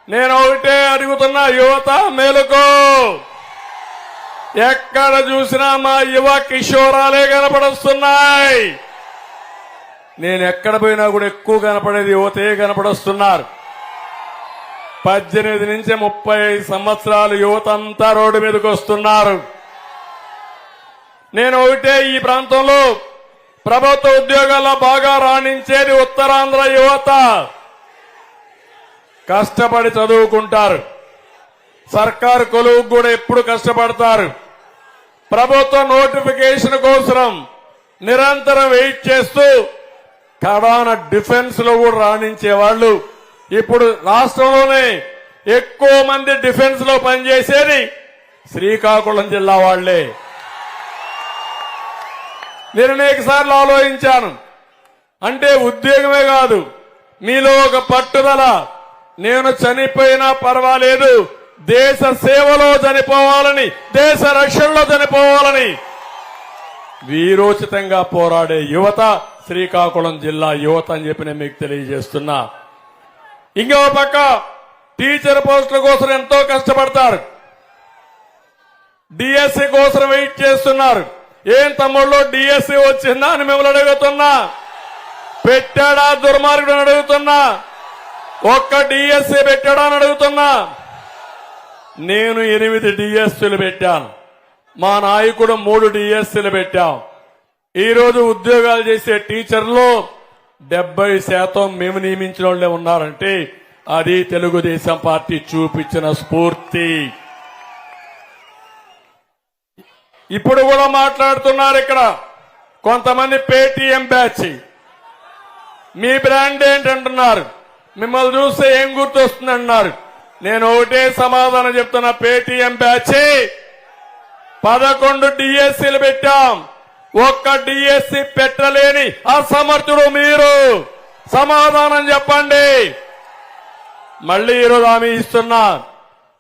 నేను ఒకటే అడుగుతున్నా, యువత మేలుకో. ఎక్కడ చూసినా మా యువ కిషోరాలే కనపడొస్తున్నాయి. నేను ఎక్కడ పోయినా కూడా ఎక్కువ కనపడేది యువతే కనపడొస్తున్నారు. 18 నుంచి 35 సంవత్సరాలు యువత అంతా రోడ్డు మీదకి వస్తున్నారు. నేను ఒకటే, ఈ ప్రాంతంలో ప్రభుత్వ ఉద్యోగాల్లో బాగా రాణించేది ఉత్తరాంధ్ర యువత. కష్టపడి చదువుకుంటారు, సర్కారు కొలువుకు కూడా ఎప్పుడు కష్టపడతారు. ప్రభుత్వ నోటిఫికేషన్ కోసం నిరంతరం వెయిట్ చేస్తూ కడాన డిఫెన్స్ లో కూడా రాణించే వాళ్ళు ఇప్పుడు రాష్ట్రంలోనే ఎక్కువ మంది డిఫెన్స్ లో పనిచేసేది శ్రీకాకుళం జిల్లా వాళ్లే. నేను అనేక సార్లు ఆలోచించాను. అంటే ఉద్యోగమే కాదు, మీలో ఒక పట్టుదల, నేను చనిపోయినా పర్వాలేదు, దేశ సేవలో చనిపోవాలని, దేశ రక్షణలో చనిపోవాలని వీరోచితంగా పోరాడే యువత శ్రీకాకుళం జిల్లా యువత అని చెప్పి నేను మీకు తెలియజేస్తున్నా. ఇంకో పక్క టీచర్ పోస్టుల కోసం ఎంతో కష్టపడతారు, డిఎస్సి కోసం వెయిట్ చేస్తున్నారు. ఏం తమ్ముళ్ళు డిఎస్సి వచ్చిందా అని మిమ్మల్ని అడుగుతున్నా. పెట్టాడా దుర్మార్గుడు అని అడుగుతున్నా. ఒక్క డిఎస్సి పెట్టాడా అని అడుగుతున్నా. నేను 8 డిఎస్సీలు పెట్టాను, మా నాయకుడు 3 డిఎస్సీలు పెట్టాం. ఈ రోజు ఉద్యోగాలు చేసే టీచర్లు 70% మేము నియమించిన వాళ్ళే ఉన్నారంటే అది తెలుగుదేశం పార్టీ చూపించిన స్ఫూర్తి. ఇప్పుడు కూడా మాట్లాడుతున్నారు ఇక్కడ కొంతమంది పేటీఎం బ్యాచ్. మీ బ్రాండ్ ఏంటంటున్నారు, మిమ్మల్ని చూస్తే ఏం గుర్తొస్తుందన్నారు. నేను ఒకటే సమాధానం చెప్తున్నా, పేటీఎం బ్యాచ్ 11 డిఎస్సీలు పెట్టాం. ఒక్క డిఎస్సీ పెట్టలేని అసమర్థుడు మీరు. సమాధానం చెప్పండి. మళ్ళీ ఈరోజు హామీ ఇస్తున్నా,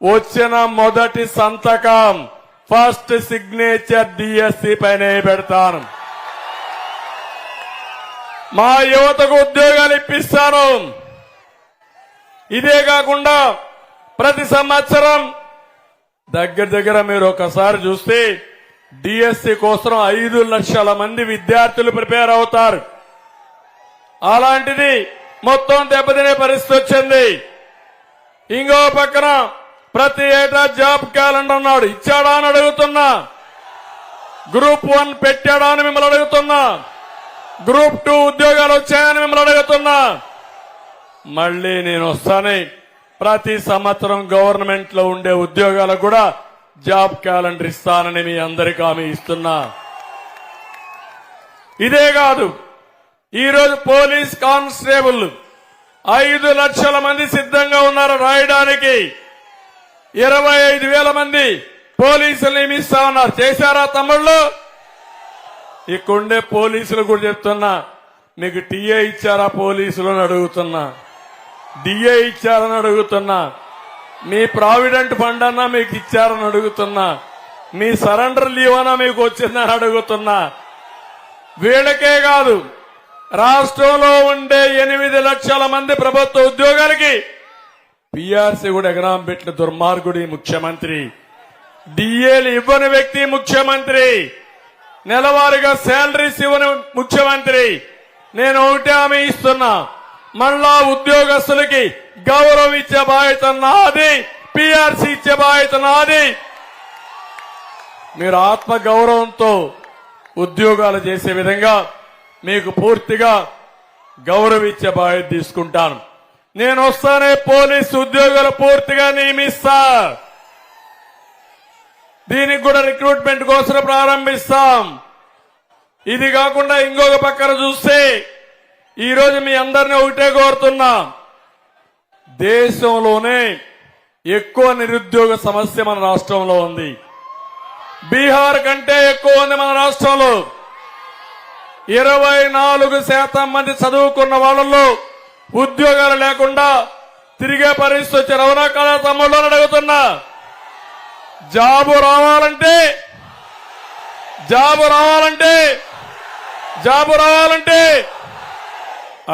వచ్చిన మొదటి సంతకం, ఫస్ట్ సిగ్నేచర్ డిఎస్సీ పైనే పెడతాను. మా యువతకు ఉద్యోగాలు ఇప్పిస్తాను. ఇదే కాకుండా ప్రతి సంవత్సరం దగ్గర మీరు ఒకసారి చూస్తే డిఎస్సి కోసం 5 లక్షల మంది విద్యార్థులు ప్రిపేర్ అవుతారు. అలాంటిది మొత్తం దెబ్బతినే పరిస్థితి వచ్చింది. ఇంకో పక్కన ప్రతి ఏటా జాబ్ క్యాలెండర్ అన్నాడు, ఇచ్చాడా అని అడుగుతున్నా. గ్రూప్ 1 పెట్టాడా అని మిమ్మల్ని అడుగుతున్నా. గ్రూప్ 2 ఉద్యోగాలు వచ్చాయని మిమ్మల్ని అడుగుతున్నా. మళ్ళీ నేను వస్తానే ప్రతి సంవత్సరం గవర్నమెంట్ లో ఉండే ఉద్యోగాలకు కూడా జాబ్ క్యాలెండర్ ఇస్తానని మీ అందరికీ హామీ ఇస్తున్నా. ఇదే కాదు, ఈరోజు పోలీస్ కానిస్టేబుల్ 5 లక్షల మంది సిద్ధంగా ఉన్నారు రాయడానికి. 25,000 మంది పోలీసులు నియమిస్తా ఉన్నారు. చేశారా తమ్ముళ్ళు? ఇక్కడుండే పోలీసులు కూడా చెప్తున్నా, మీకు టీఏ ఇచ్చారా పోలీసులు అని అడుగుతున్నా, డిఏ ఇచ్చారని అడుగుతున్నా, మీ ప్రావిడెంట్ ఫండ్ అన్నా మీకు ఇచ్చారని అడుగుతున్నా, మీ సరెండర్ లీవ్ అన్నా మీకు వచ్చిందని అడుగుతున్నా. వీళ్ళకే కాదు, రాష్ట్రంలో ఉండే 8 లక్షల మంది ప్రభుత్వ ఉద్యోగాలకి పిఆర్సీ కూడా ఎగరాం పెట్టిన దుర్మార్గుడి ముఖ్యమంత్రి. డిఏలు ఇవ్వని వ్యక్తి ముఖ్యమంత్రి. నెలవారీగా శాలరీస్ ఇవ్వని ముఖ్యమంత్రి. నేను ఒకటే హామీ ఇస్తున్నా, మళ్ళా ఉద్యోగస్తులకి గౌరవం ఇచ్చే బాధ్యత నాది, పిఆర్సీ ఇచ్చే బాధ్యత నాది. మీరు ఆత్మ గౌరవంతో ఉద్యోగాలు చేసే విధంగా మీకు పూర్తిగా గౌరవించే బాధ్యత తీసుకుంటాను. నేను వస్తానే పోలీసు ఉద్యోగులు పూర్తిగా నియమిస్తా. దీనికి కూడా రిక్రూట్మెంట్ కోసం ప్రారంభిస్తాం. ఇది కాకుండా ఇంకొక పక్కన చూస్తే ఈరోజు మీ అందరినీ ఒకటే కోరుతున్నా, దేశంలోనే ఎక్కువ నిరుద్యోగ సమస్య మన రాష్ట్రంలో ఉంది. బీహార్ కంటే ఎక్కువ ఉంది మన రాష్ట్రంలో. 24% మంది చదువుకున్న వాళ్ళలో ఉద్యోగాలు లేకుండా తిరిగే పరిస్థితి వచ్చారు. అవునా కదా తమ్ముళ్ళు అని అడుగుతున్నా. జాబు రావాలంటే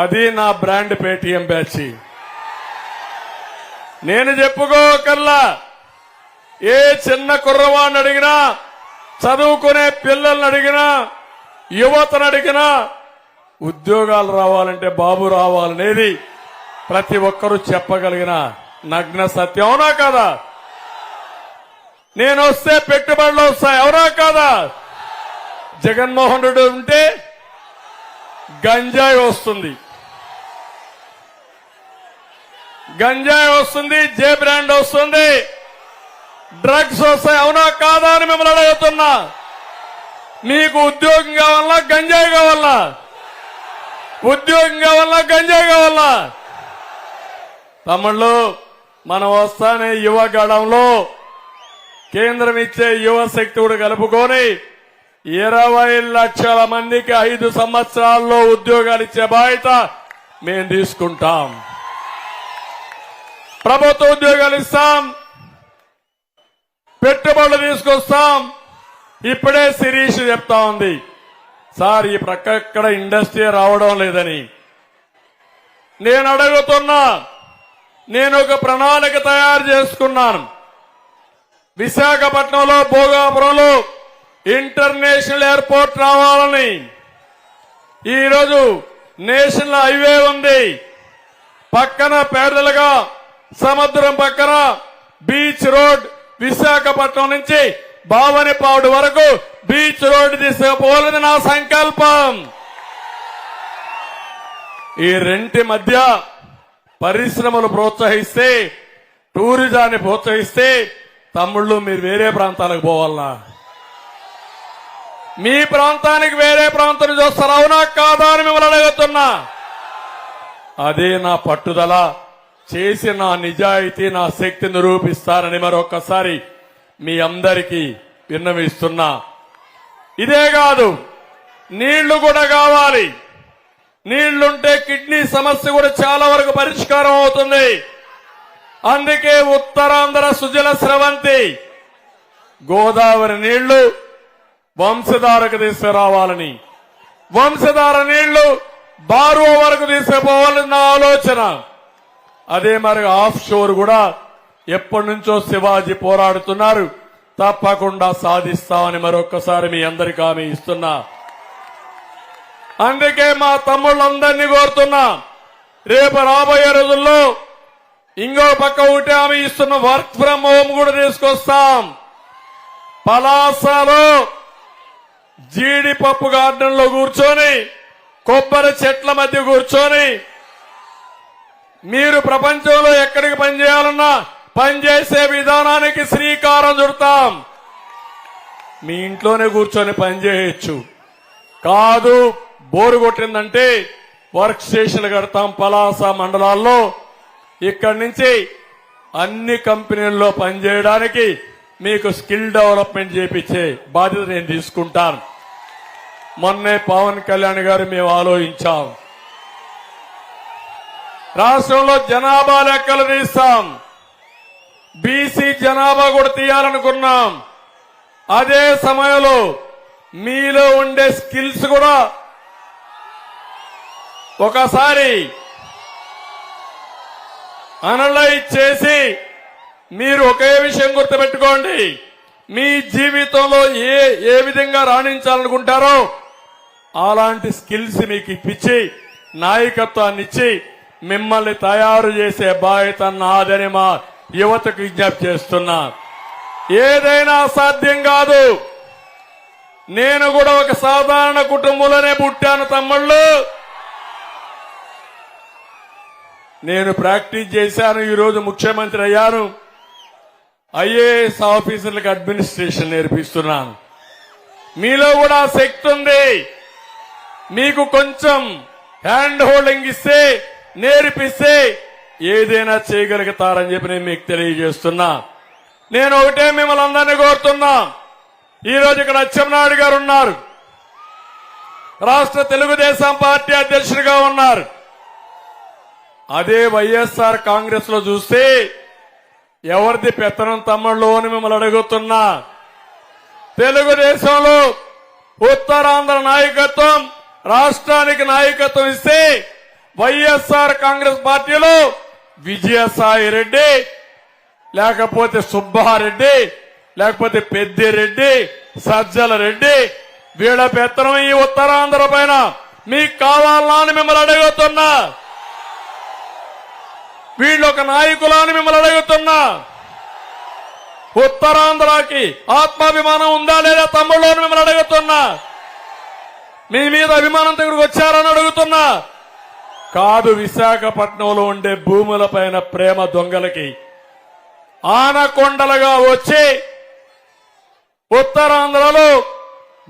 అది నా బ్రాండ్ పేటీఎం బ్యాచ్. నేను చెప్పుకోకల్లా, ఏ చిన్న కుర్రవాడిని అడిగినా, చదువుకునే పిల్లల్ని అడిగినా, యువతను అడిగినా, ఉద్యోగాలు రావాలంటే బాబు రావాలనేది ప్రతి ఒక్కరూ చెప్పగలిగిన నగ్న సత్యం. అవునా కదా? నేను వస్తే పెట్టుబడులు వస్తాయి. అవునా కదా? జగన్మోహన్ రెడ్డి ఉంటే గంజాయి వస్తుంది, జే బ్రాండ్ వస్తుంది, డ్రగ్స్ వస్తాయి. అవునా కాదా అని మిమ్మల్ని అడుగుతున్నా. మీకు ఉద్యోగం కావాలా, గంజాయి కావాలా? ఉద్యోగం కావాలా, గంజాయి కావాలా? తమ్ముళ్ళు, మనం వస్తానే యువ గడంలో కేంద్రం ఇచ్చే యువ శక్తి కూడా కలుపుకొని 20 లక్షల మందికి 5 సంవత్సరాల్లో ఉద్యోగాలు ఇచ్చే బాధ్యత మేము తీసుకుంటాం. ప్రభుత్వ ఉద్యోగాలు ఇస్తాం, పెట్టుబడులు తీసుకొస్తాం. ఇప్పుడే శిరీష్ చెప్తా ఉంది, సార్ ఈ ప్రక్క ఎక్కడ ఇండస్ట్రీ రావడం లేదని. నేను అడుగుతున్నా, నేను ఒక ప్రణాళిక తయారు చేసుకున్నాను. విశాఖపట్నంలో, భోగాపురంలో ఇంటర్నేషనల్ ఎయిర్పోర్ట్ రావాలని. ఈరోజు నేషనల్ హైవే ఉంది, పక్కన పేదలుగా సముద్రం పక్కన బీచ్ రోడ్, విశాఖపట్నం నుంచి బావనిపాడు వరకు బీచ్ రోడ్ తీసుకుపోవాలని నా సంకల్పం. ఈ రెంటి మధ్య పరిశ్రమలు ప్రోత్సహిస్తే, టూరిజాన్ని ప్రోత్సహిస్తే, తమ్ముళ్ళు మీరు వేరే ప్రాంతాలకు పోవాలనా? మీ ప్రాంతానికి వేరే ప్రాంతం నుంచి వస్తారు. అవునా కాదా అని మిమ్మల్ని అడుగుతున్నా. అదే నా పట్టుదల. చేసి నా నిజాయితీ, నా శక్తి నిరూపిస్తారని మరొకసారి మీ అందరికీ విన్నవిస్తున్నా. ఇదే కాదు, నీళ్లు కూడా కావాలి. నీళ్లుంటే కిడ్నీ సమస్య కూడా చాలా వరకు పరిష్కారం అవుతుంది. అందుకే ఉత్తరాంధ్ర సుజల స్రవంతి గోదావరి నీళ్లు వంశధారకు తీసుకురావాలని, వంశధార నీళ్లు బారో వరకు తీసుకుపోవాలని నా ఆలోచన. అదే మరి ఆఫ్ షోర్ కూడా ఎప్పటి నుంచో శివాజీ పోరాడుతున్నారు, తప్పకుండా సాధిస్తామని మరొక్కసారి మీ అందరికీ హామీ ఇస్తున్నా. అందుకే మా తమ్ముళ్ళందరినీ కోరుతున్నా, రేపు రాబోయే రోజుల్లో ఇంకో పక్క ఒకటి హామీ ఇస్తున్న, వర్క్ ఫ్రం హోమ్ కూడా తీసుకొస్తాం. పలాసలో జీడిపప్పు గార్డెన్ లో కూర్చొని, కొబ్బరి చెట్ల మధ్య కూర్చొని, మీరు ప్రపంచంలో ఎక్కడికి పనిచేయాలన్నా పనిచేసే విధానానికి శ్రీకారం చుడతాం. మీ ఇంట్లోనే కూర్చొని పనిచేయచ్చు. కాదు బోరు కొట్టిందంటే వర్క్ స్టేషన్లు కడతాం పలాస మండలాల్లో. ఇక్కడి నుంచి అన్ని కంపెనీల్లో పనిచేయడానికి మీకు స్కిల్ డెవలప్మెంట్ చేపించే బాధ్యత నేను తీసుకుంటాను. మొన్నే పవన్ కళ్యాణ్ గారు మేము ఆలోచించాం. రాష్ట్రంలో జనాభా లెక్కలు తీస్తాం. బీసీ జనాభా కూడా తీయాలనుకున్నాం. అదే సమయంలో మీలో ఉండే స్కిల్స్ కూడా ఒకసారి అనలైజ్ చేసి మీరు ఒకే విషయం గుర్తుపెట్టుకోండి. మీ జీవితంలో ఏ విధంగా రాణించాలనుకుంటారో అలాంటి స్కిల్స్ మీకు ఇప్పించి నాయకత్వాన్ని ఇచ్చి మిమ్మల్ని తయారు చేసే బాధ్యత నాదని మా యువతకు విజ్ఞప్తి చేస్తున్నా. ఏదైనా అసాధ్యం కాదు. నేను కూడా ఒక సాధారణ కుటుంబంలోనే పుట్టాను తమ్ముళ్ళు. నేను ప్రాక్టీస్ చేశాను. ఈరోజు ముఖ్యమంత్రి అయ్యాను. ఐఏఎస్ ఆఫీసర్లకు అడ్మినిస్ట్రేషన్ నేర్పిస్తున్నాను. మీలో కూడా శక్తి ఉంది. మీకు కొంచెం హ్యాండ్ హోల్డింగ్ ఇస్తే నేర్పిస్తే ఏదైనా చేయగలుగుతారని చెప్పి నేను మీకు తెలియజేస్తున్నా. నేను ఒకటే మిమ్మల్ని అందరినీ కోరుతున్నా. ఈరోజు ఇక్కడ అచ్చెన్నాయుడు గారు ఉన్నారు. రాష్ట్ర తెలుగుదేశం పార్టీ అధ్యక్షుడిగా ఉన్నారు. అదే వైఎస్ఆర్ కాంగ్రెస్ లో చూస్తే ఎవరిది పెత్తనం తమ్ముళ్ళు అని మిమ్మల్ని అడుగుతున్నా. తెలుగుదేశంలో ఉత్తరాంధ్ర నాయకత్వం రాష్ట్రానికి నాయకత్వం ఇస్తే వైఎస్ఆర్ కాంగ్రెస్ పార్టీలో విజయసాయి రెడ్డి లేకపోతే సుబ్బారెడ్డి లేకపోతే పెద్దిరెడ్డి సజ్జల రెడ్డి వీళ్ళ పెత్తనం ఈ ఉత్తరాంధ్ర పైన మీకు కావాలా అని మిమ్మల్ని అడుగుతున్నా. వీళ్ళు ఒక నాయకులా అని మిమ్మల్ని అడుగుతున్నా. ఉత్తరాంధ్రకి ఆత్మాభిమానం ఉందా లేదా తమ్ముళ్ళు అని మిమ్మల్ని అడుగుతున్నా. మీ మీద అభిమానం దగ్గరకు వచ్చారని అడుగుతున్నా. కాదు, విశాఖపట్నంలో ఉండే భూములపైన ప్రేమ దొంగలకి ఆనకొండలుగా వచ్చి ఉత్తరాంధ్రలో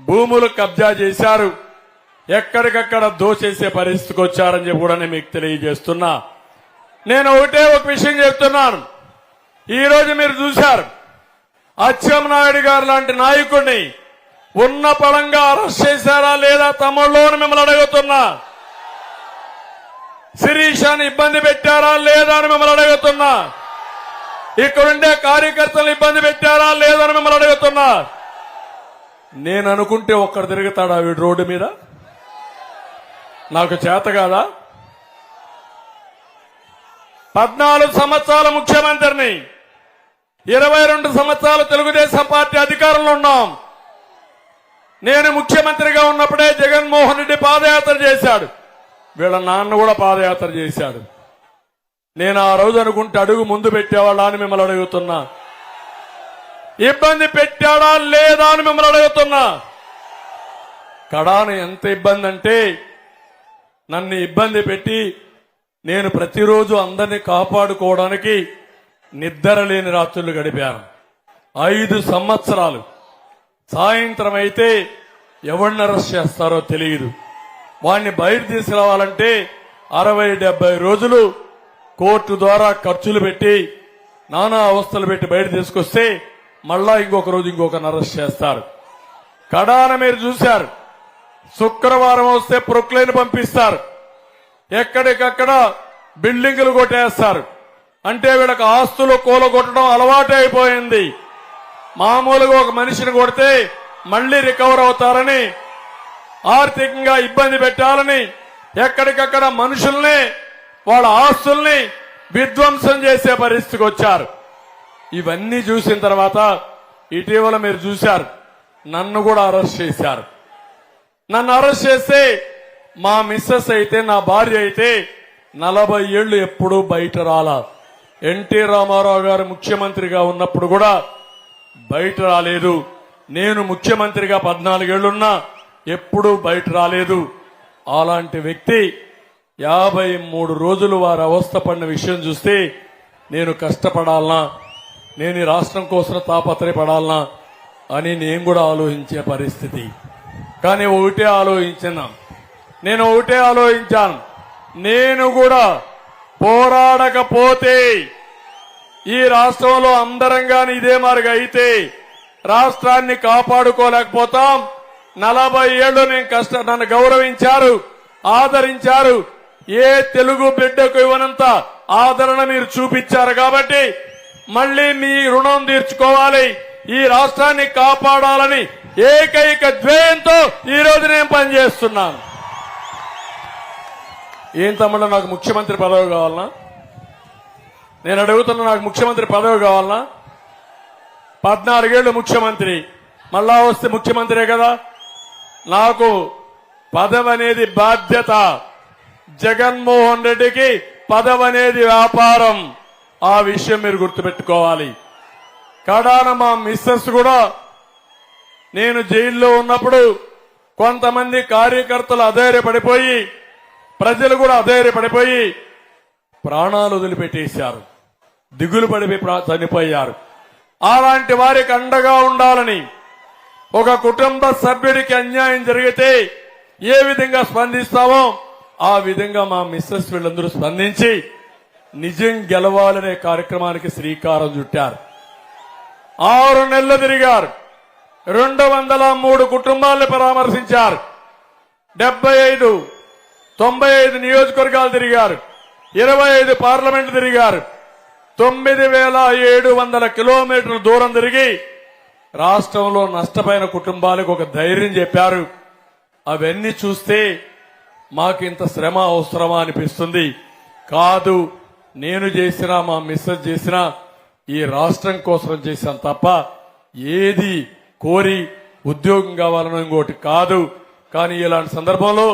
భూములు కబ్జా చేశారు. ఎక్కడికక్కడ దోచేసే పరిస్థితికి వచ్చారని చెప్పి కూడా నేను మీకు తెలియజేస్తున్నా. నేను ఒకటే ఒక విషయం చెప్తున్నాను. ఈ రోజు మీరు చూశారు అచ్చెన్నాయుడు గారు లాంటి నాయకుడిని ఉన్న పళంగా అరెస్ట్ చేశారా లేదా తమ్ముళ్ళు అని మిమ్మల్ని అడుగుతున్నా. శిరీషాని ఇబ్బంది పెట్టారా లేదా అని మిమ్మల్ని అడుగుతున్నా. ఇక్కడుండే కార్యకర్తలను ఇబ్బంది పెట్టారా లేదని మిమ్మల్ని అడుగుతున్నా. నేను అనుకుంటే ఒక్కడు తిరుగుతాడా వీడు రోడ్డు మీద? నాకు చేత కాదా? 14 సంవత్సరాల ముఖ్యమంత్రిని, 22 సంవత్సరాలు తెలుగుదేశం పార్టీ అధికారంలో ఉన్నాం. నేను ముఖ్యమంత్రిగా ఉన్నప్పుడే జగన్మోహన్ రెడ్డి పాదయాత్ర చేశాడు. వీళ్ళ నాన్న కూడా పాదయాత్ర చేశాడు. నేను ఆ రోజు అనుకుంటే అడుగు ముందు పెట్టేవాళ్ళ అని మిమ్మల్ని అడుగుతున్నా. ఇబ్బంది పెట్టాడా లేదా అని మిమ్మల్ని అడుగుతున్నా. కడాన ఎంత ఇబ్బంది అంటే నన్ను ఇబ్బంది పెట్టి నేను ప్రతిరోజు అందరినీ కాపాడుకోవడానికి నిద్ర లేని రాత్రులు గడిపాను. 5 సంవత్సరాలు. సాయంత్రం అయితే ఎవరిని అరెస్ట్ చేస్తారో తెలియదు. వాడిని బయట తీసుకురావాలంటే 60-70 రోజులు కోర్టు ద్వారా ఖర్చులు పెట్టి నానా అవస్థలు పెట్టి బయట తీసుకొస్తే మళ్ళా ఇంకొక రోజు ఇంకొకరిని అరెస్ట్ చేస్తారు. కడాన మీరు చూశారు. శుక్రవారం వస్తే ప్రొక్లైన్ పంపిస్తారు. ఎక్కడికక్కడ బిల్డింగులు కొట్టేస్తారు. అంటే వీళ్ళకి ఆస్తులు కూలగొట్టడం అలవాటు అయిపోయింది. మామూలుగా ఒక మనిషిని కొడితే మళ్లీ రికవర్ అవుతారని, ఆర్థికంగా ఇబ్బంది పెట్టాలని ఎక్కడికక్కడ మనుషుల్ని వాళ్ళ ఆస్తుల్ని విధ్వంసం చేసే పరిస్థితికి వచ్చారు. ఇవన్నీ చూసిన తర్వాత ఇటీవల మీరు చూశారు నన్ను కూడా అరెస్ట్ చేశారు. నన్ను అరెస్ట్ చేస్తే మా మిస్సెస్ అయితే, నా భార్య అయితే 40 ఏళ్లు ఎప్పుడూ బయట రాలా. ఎన్టీ రామారావు గారు ముఖ్యమంత్రిగా ఉన్నప్పుడు కూడా బయట రాలేదు. నేను ముఖ్యమంత్రిగా 14 ఏళ్లున్నా ఎప్పుడూ బయట రాలేదు. అలాంటి వ్యక్తి 53 రోజులు వారు అవస్థ పడిన విషయం చూస్తే నేను కష్టపడాలనా, నేను ఈ రాష్ట్రం కోసం తాపత్రయపడాలనా అని నేను కూడా ఆలోచించే పరిస్థితి. కానీ ఒకటే ఆలోచించాను, నేను కూడా పోరాడకపోతే ఈ రాష్ట్రంలో అందరం గాని ఇదే మార్గం అయితే రాష్ట్రాన్ని కాపాడుకోలేకపోతాం. 40 ఏళ్లు నన్ను గౌరవించారు, ఆదరించారు. ఏ తెలుగు బిడ్డకు ఇవ్వనంత ఆదరణ మీరు చూపించారు కాబట్టి మళ్లీ మీ రుణం తీర్చుకోవాలి, ఈ రాష్ట్రాన్ని కాపాడాలని ఏకైక ధ్యేయంతో ఈ రోజు నేను పనిచేస్తున్నాను. ఏం తమ్ముడు, నాకు ముఖ్యమంత్రి పదవి కావాలనా? నేను అడుగుతున్నా, నాకు ముఖ్యమంత్రి పదవి కావాలనా? 14 ఏళ్లు ముఖ్యమంత్రి, మళ్ళా వస్తే ముఖ్యమంత్రే కదా. నాకు పదవి అనేది బాధ్యత. జగన్మోహన్ రెడ్డికి పదవి అనేది వ్యాపారం. ఆ విషయం మీరు గుర్తుపెట్టుకోవాలి. కడాన మా మిస్సెస్ కూడా నేను జైల్లో ఉన్నప్పుడు కొంతమంది కార్యకర్తలు అధైర్యపడిపోయి, ప్రజలు కూడా అధైర్యపడిపోయి ప్రాణాలు వదిలిపెట్టేశారు, దిగులు పడిపోయి చనిపోయారు. అలాంటి వారికి అండగా ఉండాలని, ఒక కుటుంబ సభ్యుడికి అన్యాయం జరిగితే ఏ విధంగా స్పందిస్తామో ఆ విధంగా మా మిస్సెస్ వీళ్ళందరూ స్పందించి నిజం గెలవాలనే కార్యక్రమానికి శ్రీకారం చుట్టారు. 6 నెలలు తిరిగారు, 203 కుటుంబాలను పరామర్శించారు, 95 నియోజకవర్గాలు తిరిగారు, 25 పార్లమెంట్ తిరిగారు, 9700 కిలోమీటర్ల దూరం తిరిగి రాష్ట్రంలో నష్టపోయిన కుటుంబాలకు ఒక ధైర్యం చెప్పారు. అవన్నీ చూస్తే మాకు ఇంత శ్రమ అవసరమా అనిపిస్తుంది. కాదు, నేను చేసినా మా మిస్సెస్ చేసినా ఈ రాష్ట్రం కోసం చేశాను తప్ప ఏది కోరి ఉద్యోగం కావాలని ఇంకోటి కాదు. కానీ ఇలాంటి సందర్భంలో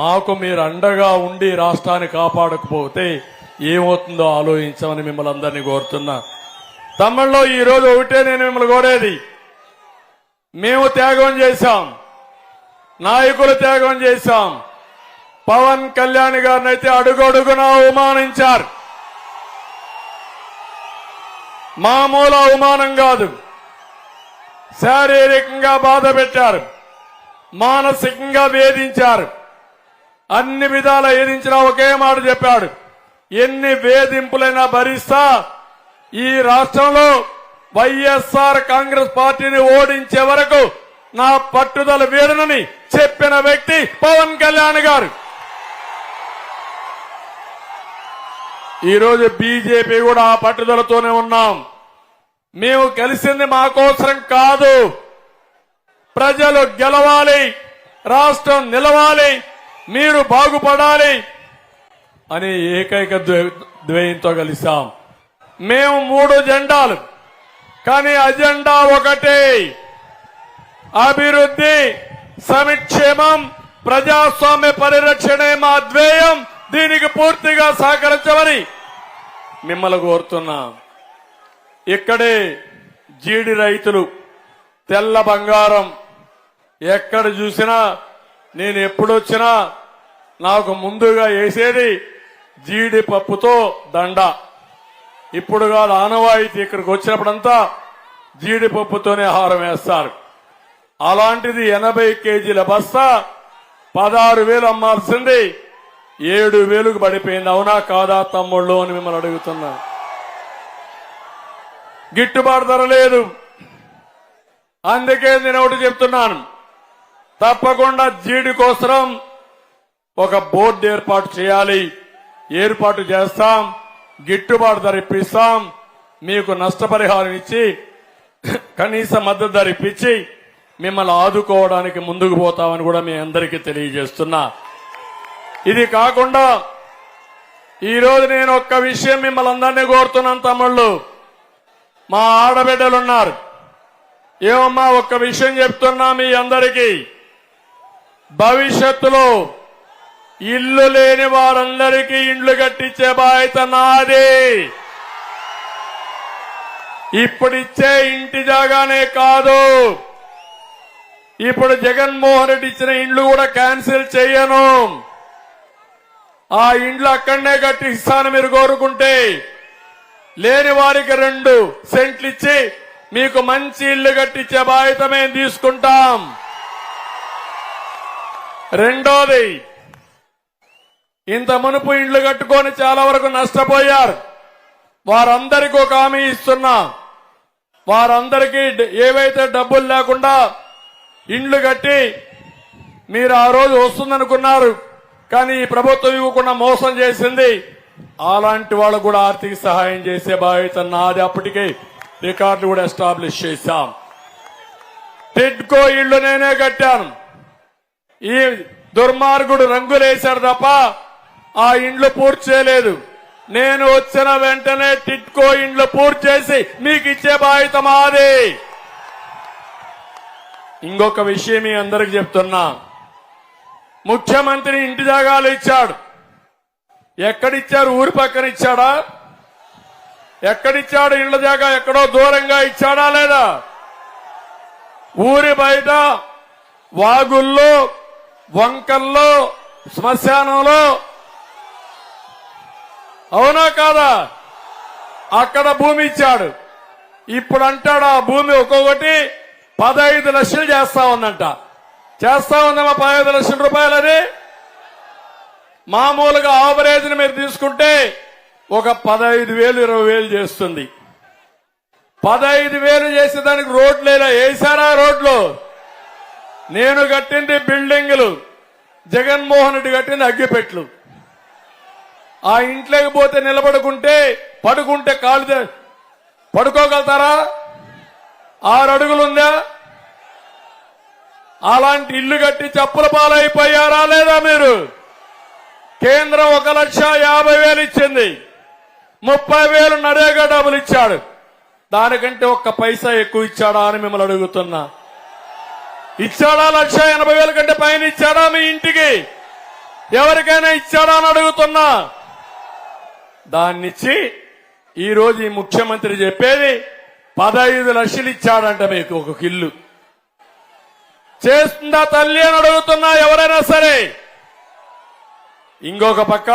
మాకు మీరు అండగా ఉండి రాష్ట్రాన్ని కాపాడకపోతే ఏమవుతుందో ఆలోచించమని మిమ్మల్ని అందరినీ కోరుతున్నా. తమిళలో ఈ రోజు ఒకటే నేను మిమ్మల్ని కోరేది, మేము త్యాగం చేశాం, నాయకులు త్యాగం చేశాం. పవన్ కళ్యాణ్ గారిని అయితే అడుగడుగునా అవమానించారు. మామూలు అవమానం కాదు, శారీరకంగా బాధ పెట్టారు, మానసికంగా వేధించారు. అన్ని విధాలా వేధించినా ఒకే మాట చెప్పాడు, ఎన్ని వేధింపులైనా భరిస్తా, ఈ రాష్ట్రంలో వైఎస్ఆర్ కాంగ్రెస్ పార్టీని ఓడించే వరకు నా పట్టుదల వీడనని చెప్పిన వ్యక్తి పవన్ కళ్యాణ్ గారు. ఈ రోజు బీజేపీ కూడా ఆ పట్టుదలతోనే ఉన్నాం. మేము కలిసింది మా కోసం కాదు, ప్రజలు గెలవాలి, రాష్ట్రం నిలవాలి, మీరు బాగుపడాలి అని ఏకైక ద్వయంతో కలిశాం. మేము 3 జెండాలు, కానీ అజెండా ఒకటే, అభివృద్ధి, సంక్షేమం, ప్రజాస్వామ్య పరిరక్షణే మా ధ్యేయం. దీనికి పూర్తిగా సహకరించమని మిమ్మల్ని కోరుతున్నా. ఇక్కడే జీడి రైతులు తెల్ల బంగారం, ఎక్కడ చూసినా నేను ఎప్పుడొచ్చినా నాకు ముందుగా వేసేది జీడిపప్పుతో దండ. ఇప్పుడు కాదు, ఆనవాయితీ ఇక్కడికి వచ్చినప్పుడంతా జీడిపప్పుతోనే ఆహారం వేస్తారు. అలాంటిది 80 కేజీల బస్తా 16,000 అమ్మాల్సింది 7,000కు పడిపోయింది. అవునా కాదా తమ్ముళ్ళు అని మిమ్మల్ని అడుగుతున్నా. గిట్టుబాటు ధర లేదు. అందుకే నేను ఒకటి చెప్తున్నాను, తప్పకుండా జీడి కోసం ఒక బోర్డు ఏర్పాటు చేయాలి. ఏర్పాటు చేస్తాం, గిట్టుబాటు ధర ఇప్పిస్తాం, మీకు నష్టపరిహారం ఇచ్చి కనీస మద్దతు ధర ఇప్పించి మిమ్మల్ని ఆదుకోవడానికి ముందుకు పోతామని కూడా మీ అందరికీ తెలియజేస్తున్నా. ఇది కాకుండా ఈరోజు నేను ఒక్క విషయం మిమ్మల్ని అందరినీ కోరుతున్నాను తమ్ముళ్ళు. మా ఆడబిడ్డలున్నారు, ఏమమ్మా ఒక్క విషయం చెప్తున్నా మీ అందరికీ, భవిష్యత్తులో ఇల్లు లేని వారందరికీ ఇండ్లు కట్టించే బాధ్యత నాది. ఇప్పుడిచ్చే ఇంటి జాగానే కాదు, ఇప్పుడు జగన్మోహన్ రెడ్డి ఇచ్చిన ఇండ్లు కూడా క్యాన్సిల్ చేయను. ఆ ఇండ్లు అక్కడనే కట్టిస్తాను మీరు కోరుకుంటే. లేని వారికి 2 సెంట్లు ఇచ్చి మీకు మంచి ఇల్లు కట్టించే బాధ్యత మేము తీసుకుంటాం. రెండోది, ఇంత మునుపు ఇండ్లు కట్టుకొని చాలా వరకు నష్టపోయారు. వారందరికీ ఒక హామీ ఇస్తున్నా. వారందరికీ ఏవైతే డబ్బులు లేకుండా ఇండ్లు కట్టి మీరు ఆ రోజు వస్తుందనుకున్నారు, కానీ ఈ ప్రభుత్వం ఇవ్వకుండా మోసం చేసింది. అలాంటి వాళ్ళకు కూడా ఆర్థిక సహాయం చేసే బాధ్యత నాది. అప్పటికే రికార్డు కూడా ఎస్టాబ్లిష్ చేశాం. టిడ్కో ఇళ్లు నేనే కట్టాను. ఈ దుర్మార్గుడు రంగులేశాడు తప్ప ఆ ఇండ్లు పూర్తి చేయలేదు. నేను వచ్చిన వెంటనే టిడ్కో ఇండ్లు పూర్తి చేసి మీకు ఇచ్చే బాధ్యత మాది. ఇంకొక విషయం మీ అందరికి చెప్తున్నా. ముఖ్యమంత్రి ఇంటి జాగాలు ఇచ్చాడు. ఎక్కడిచ్చారు? ఊరి పక్కన ఇచ్చాడా? ఎక్కడిచ్చాడు? ఇండ్ల జాగా ఎక్కడో దూరంగా ఇచ్చాడా లేదా? ఊరి బయట వాగుల్లో, వంకల్లో, శ్మశానంలో, అవునా కాదా? అక్కడ భూమి ఇచ్చాడు. ఇప్పుడు అంటాడు ఆ భూమి ఒక్కొక్కటి 15 లక్షలు చేస్తా ఉందంట. చేస్తా ఉందమ్మా 15 లక్షల రూపాయలని. మామూలుగా ఆవరేజ్ మీరు తీసుకుంటే ఒక 15,000 20,000 చేస్తుంది. 15,000 చేసేదానికి రోడ్లు లేదా? వేసారా రోడ్లు? నేను కట్టింది బిల్డింగులు, జగన్మోహన్ రెడ్డి కట్టింది అగ్గిపెట్లు. ఆ ఇంట్లోకి పోతే నిలబడుకుంటే పడుకుంటే కాళ్ళు పడుకోగలుగుతారా? 6 అడుగులుందా? అలాంటి ఇల్లు కట్టి చెప్పుల పాలైపోయారా లేదా మీరు? కేంద్రం 1,50,000 ఇచ్చింది. 30,000 నరేగా డబ్బులు ఇచ్చాడు. దానికంటే ఒక్క పైసా ఎక్కువ ఇచ్చాడా అని మిమ్మల్ని అడుగుతున్నా. ఇచ్చాడా? 1,80,000 కంటే పైన ఇచ్చాడా మీ ఇంటికి? ఎవరికైనా ఇచ్చాడా అని అడుగుతున్నా. దాన్నిచ్చి ఈ రోజు ఈ ముఖ్యమంత్రి చెప్పేది 15 లక్షలు ఇచ్చాడంట మీకు ఒక ఇల్లు. చేస్తుందా తల్లి అని అడుగుతున్నా ఎవరైనా సరే. ఇంకొక పక్క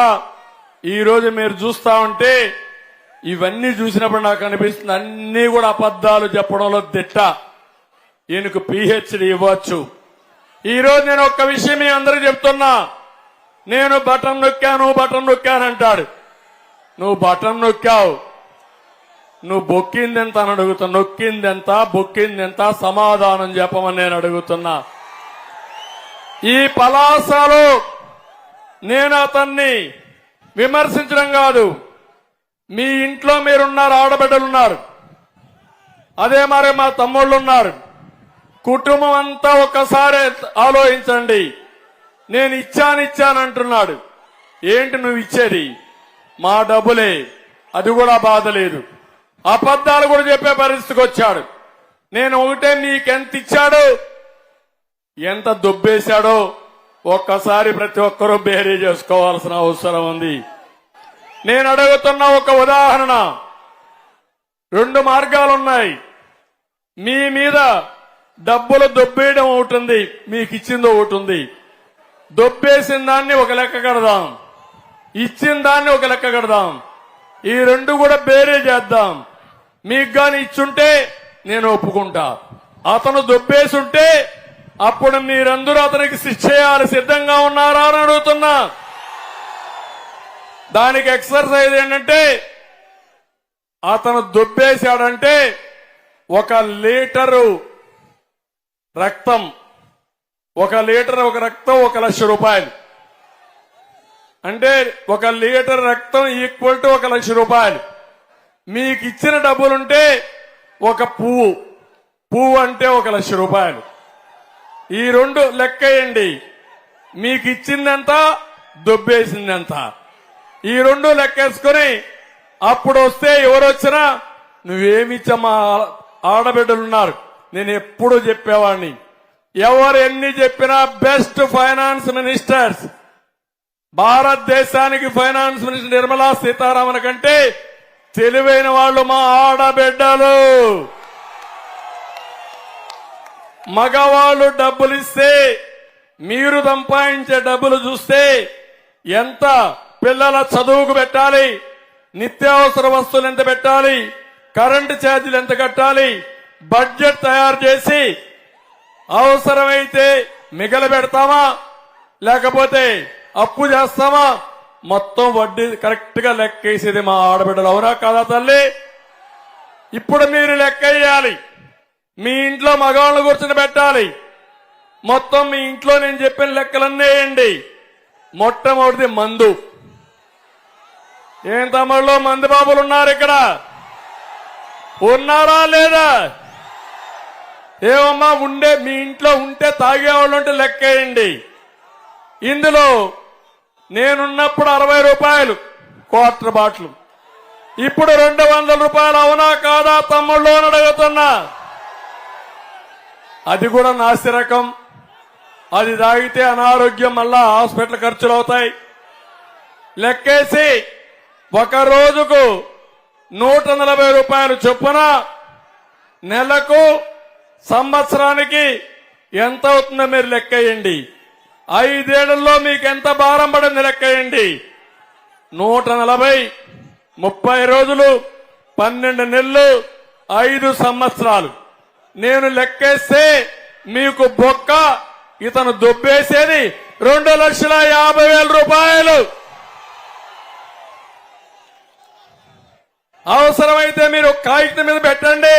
ఈ రోజు మీరు చూస్తా ఉంటే ఇవన్నీ చూసినప్పుడు నాకు అనిపిస్తుంది అన్ని కూడా అబద్దాలు చెప్పడంలో దిట్ట. ఈయనకు PhD ఇవ్వచ్చు. ఈ రోజు నేను ఒక్క విషయం మీ అందరూ చెప్తున్నా. నేను బటన్ నొక్కానంటాడు. నువ్వు బటన్ నొక్కావు, నువ్వు బొక్కిందెంత అని అడుగుతున్నా. నొక్కిందెంత, బొక్కిందెంత సమాధానం చెప్పమని నేను అడుగుతున్నా. ఈ పలాసలో నేను అతన్ని విమర్శించడం కాదు. మీ ఇంట్లో మీరున్నారు, ఆడబిడ్డలున్నారు, అదే మరి మా తమ్ముళ్ళు ఉన్నారు. కుటుంబం అంతా ఒక్కసారి ఆలోచించండి. నేను ఇచ్చానంటున్నాడు. ఏంటి నువ్వు ఇచ్చేది? మా డబ్బులే. అది కూడా బాధ లేదు. అబద్దాలు కూడా చెప్పే పరిస్థితికి వచ్చాడు. నేను ఒకటే, నీకెంత ఇచ్చాడు, ఎంత దుబ్బేశాడో ఒక్కసారి ప్రతి ఒక్కరూ బేరీ చేసుకోవాల్సిన అవసరం ఉంది. నేను అడుగుతున్న ఒక ఉదాహరణ. 2 మార్గాలున్నాయి. మీ మీద డబ్బులు దొబ్బేయడం ఒకటి ఉంది, మీకు ఇచ్చిందో ఒకటి ఉంది. దొబ్బేసిన దాన్ని ఒక లెక్క కడదాం, ఇచ్చిన దాన్ని ఒక లెక్క కడదాం. ఈ 2 కూడా బేరే చేద్దాం. మీకు గాని ఇచ్చుంటే నేను ఒప్పుకుంటా. అతను దొబ్బేసుంటే అప్పుడు మీరందరూ అతనికి శిక్ష చేయాలి సిద్ధంగా ఉన్నారా అని అడుగుతున్నా. దానికి ఎక్సర్సైజ్ ఏంటంటే, అతను దొబ్బేశాడంటే 1 లీటరు రక్తం, 1 లీటర్ ఒక రక్తం 1,00,000 రూపాయలు. అంటే 1 లీటర్ రక్తం ఈక్వల్ టు 1,00,000 రూపాయలు. మీకు ఇచ్చిన డబ్బులుంటే ఒక పువ్వు అంటే 1,00,000 రూపాయలు. ఈ 2 లెక్కేయండి. మీకు ఇచ్చిందెంత, దొబ్బేసిందెంత, ఈ 2 లెక్కేసుకుని అప్పుడు వస్తే ఎవరొచ్చినా నువ్వేమిచ్చమ్మా, ఆడబిడ్డలున్నారు. నేను ఎప్పుడు చెప్పేవాడిని, ఎవరు ఎన్ని చెప్పినా బెస్ట్ ఫైనాన్స్ మినిస్టర్స్, భారతదేశానికి ఫైనాన్స్ మినిస్టర్ నిర్మలా సీతారామన్ కంటే తెలివైన వాళ్ళు మా ఆడబిడ్డలు. మగవాళ్ళు డబ్బులు ఇస్తే, మీరు సంపాదించే డబ్బులు చూస్తే ఎంత పిల్లల చదువుకు పెట్టాలి, నిత్యావసర వస్తువులు ఎంత పెట్టాలి, కరెంటు ఛార్జీలు ఎంత కట్టాలి, బడ్జెట్ తయారు చేసి అవసరమైతే మిగల పెడతామా, లేకపోతే అప్పు చేస్తామా? మొత్తం వడ్డీ కరెక్ట్ గా లెక్కేసేది మా ఆడబిడ్డలు. అవునా కాదా తల్లి? ఇప్పుడు మీరు లెక్కేయాలి. మీ ఇంట్లో మగవాళ్ళను కూర్చొని పెట్టాలి. మొత్తం మీ ఇంట్లో నేను చెప్పిన లెక్కలన్నీ వేయండి. మొట్టమొదటిది మందు. ఏం తమ్ముళ్ళు మందు బాబులు ఉన్నారు ఇక్కడ? ఉన్నారా లేదా? ఏమమ్మా ఉండే మీ ఇంట్లో ఉంటే తాగేవాళ్ళు ఉంటే లెక్కేయండి. ఇందులో నేనున్నప్పుడు 60 రూపాయలు క్వార్టర్ బాటిల్, ఇప్పుడు 200 రూపాయలు. అవునా కాదా తమ్ముళ్ళు అని అడుగుతున్నా. అది కూడా నాసి రకం. అది తాగితే అనారోగ్యం, మళ్ళా హాస్పిటల్ ఖర్చులు అవుతాయి. లెక్కేసి ఒక రోజుకు 140 రూపాయలు చొప్పున నెలకు సంవత్సరానికి ఎంత అవుతుందో మీరు లెక్కేయండి. 5 ఏళ్లలో మీకు ఎంత భారం పడింది లెక్కేయండి. 140 30 రోజులు 12 నెలలు 5 సంవత్సరాలు. నేను లెక్కేస్తే మీకు బొక్క ఇతను దొబ్బేసేది 2,50,000 రూపాయలు. అవసరమైతే మీరు కాగితం మీద పెట్టండి.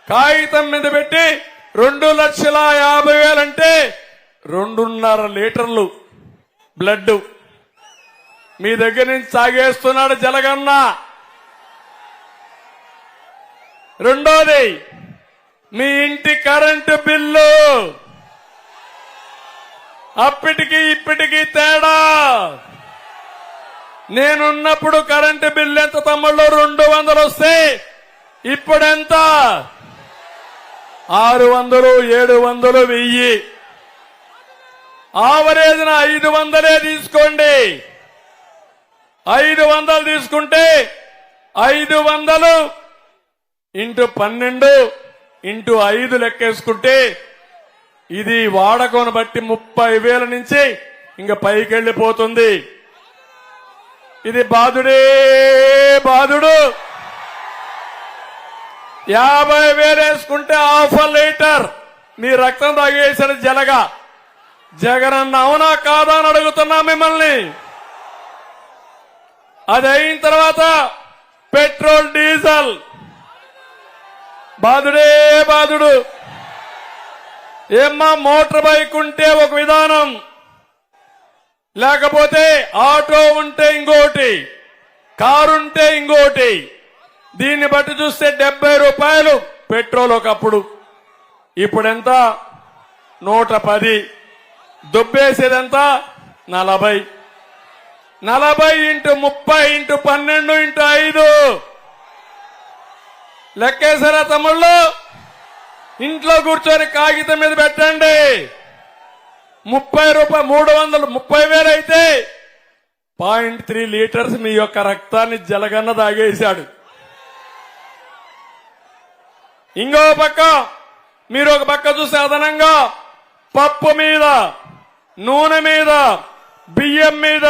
కాగితం మీద పెట్టి 2,50,000 అంటే 2.5 లీటర్లు బ్లడ్ మీ దగ్గర నుంచి సాగేస్తున్నాడు జలగన్న. రెండోది మీ ఇంటి కరెంటు బిల్లు. అప్పటికి ఇప్పటికి తేడా. నేనున్నప్పుడు కరెంటు బిల్లు ఎంత తమ్ముళ్ళు? 200 వస్తే ఇప్పుడెంత? 600, 700, 1000. ఆవరేజ్న 500 తీసుకోండి. 500 తీసుకుంటే 500 ఇంటూ 12 ఇంటూ 5 లెక్కేసుకుంటే ఇది వాడకం బట్టి 30,000 నుంచి ఇంకా పైకి వెళ్ళిపోతుంది. ఇది బాధుడే బాధుడు. 50,000 వేసుకుంటే 1/2 లీటర్ మీ రక్తం తాగేసాడు జలగా. జగనన్న అవునా కాదా అని అడుగుతున్నా మిమ్మల్ని. అది అయిన తర్వాత పెట్రోల్ డీజిల్ బాధుడే బాధుడు. ఏమ్మా మోటార్ బైక్ ఉంటే ఒక విధానం, లేకపోతే ఆటో ఉంటే ఇంకోటి, కారుంటే ఇంకోటి. దీన్ని బట్టి చూస్తే 70 రూపాయలు పెట్రోల్ ఒకప్పుడు. ఇప్పుడెంత? 110. దుబ్బేసేదంతా 40. 40 ఇంటూ 30 ఇంటూ 12 ఇంటూ 5 లెక్కేసారా తమ్ముళ్ళు? ఇంట్లో కూర్చొని కాగితం మీద పెట్టండి. 30 రూపాయలు 330,000 అయితే 0.3 లీటర్స్ మీ యొక్క రక్తాన్ని జలగన్న తాగేశాడు. ఇంకో పక్క మీరు ఒక పక్క చూస్తే అదనంగా పప్పు మీద, నూనె మీద, బియ్యం మీద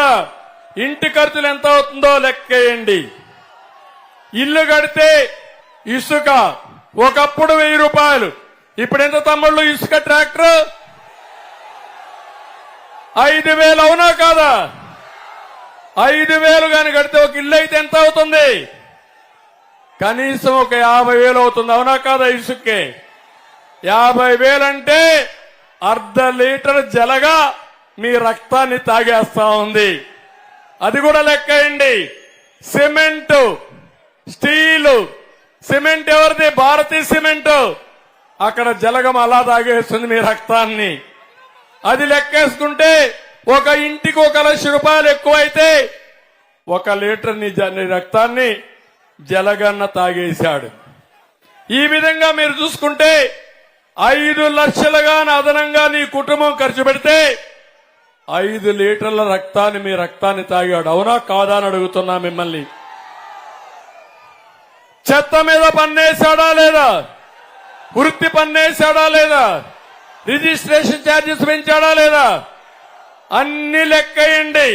ఇంటి ఖర్చులు ఎంత అవుతుందో లెక్కేయండి. ఇల్లు కడితే ఇసుక ఒకప్పుడు 1000 రూపాయలు, ఇప్పుడు ఎంత తమ్ముళ్ళు? ఇసుక ట్రాక్టర్ 5,000. అవునా కాదా? 5,000 గాని కడితే ఒక ఇల్లు అయితే ఎంత అవుతుంది? కనీసం ఒక 50,000 అవుతుంది. అవునా కాదా? ఇసుకే 50,000 అంటే 1/2 లీటర్ జలగా మీ రక్తాన్ని తాగేస్తా ఉంది. అది కూడా లెక్కేయండి. Cement, steel. సిమెంట్ ఎవరిది? భారతీయ సిమెంట్. అక్కడ జలగం అలా తాగేస్తుంది మీ రక్తాన్ని. అది లెక్కేసుకుంటే ఒక ఇంటికి 1,00,000 రూపాయలు ఎక్కువైతే 1 లీటర్ నీ రక్తాన్ని జలగన్న తాగేశాడు. ఈ విధంగా మీరు చూసుకుంటే 5 లక్షలుగా అదనంగా నీ కుటుంబం ఖర్చు పెడితే 5 లీటర్ల రక్తాన్ని మీ రక్తాన్ని తాగాడు. అవునా కాదా అని అడుగుతున్నా మిమ్మల్ని. చెత్త మీద పన్నేశాడా లేదా? వృత్తి పన్నేశాడా లేదా? రిజిస్ట్రేషన్ ఛార్జెస్ పెంచాడా లేదా? అన్ని లెక్కేయండి.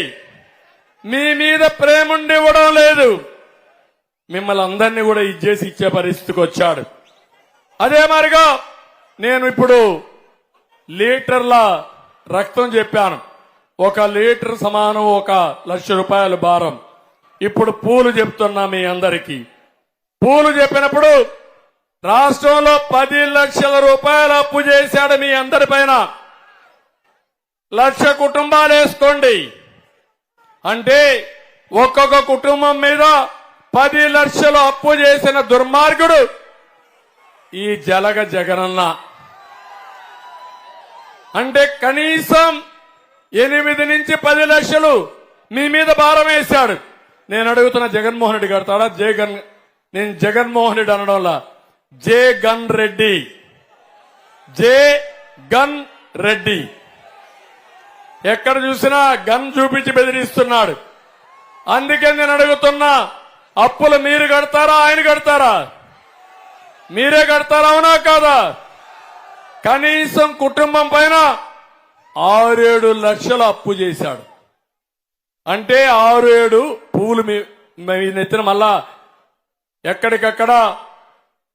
మీ మీద ప్రేముండి ఇవ్వడం లేదు, మిమ్మల్ని అందరినీ కూడా ఇచ్చేసి ఇచ్చే పరిస్థితికి వచ్చాడు. అదే మరిగా నేను ఇప్పుడు లీటర్ల రక్తం చెప్పాను, 1 లీటర్ సమానం 1,00,000 రూపాయల భారం. ఇప్పుడు పూలు చెప్తున్నా మీ అందరికీ. పూలు చెప్పినప్పుడు రాష్ట్రంలో 10 లక్షల రూపాయలు అప్పు చేశాడు మీ అందరి పైన. 1,00,000 కుటుంబాలు వేసుకోండి అంటే ఒక్కొక్క కుటుంబం మీద 10 లక్షలు అప్పు చేసిన దుర్మార్గుడు ఈ జగనన్న. అంటే కనీసం 8 నుంచి 10 లక్షలు మీ మీద భారం వేశాడు. నేను అడుగుతున్న జగన్మోహన్ రెడ్డి కడతాడా? నేను జగన్మోహన్ రెడ్డి అనడంలా జగన్ రెడ్డి, జగన్ రెడ్డి. ఎక్కడ చూసినా గన్ చూపించి బెదిరిస్తున్నాడు. అందుకే నేను అడుగుతున్నా, అప్పులు మీరు కడతారా ఆయన కడతారా? మీరే కడతారా, అవునా కాదా? కనీసం కుటుంబం పైన 6-7 లక్షలు అప్పు చేశాడు. అంటే 6-7 పువ్వులు మీ నెత్తిన మళ్ళా ఎక్కడికక్కడ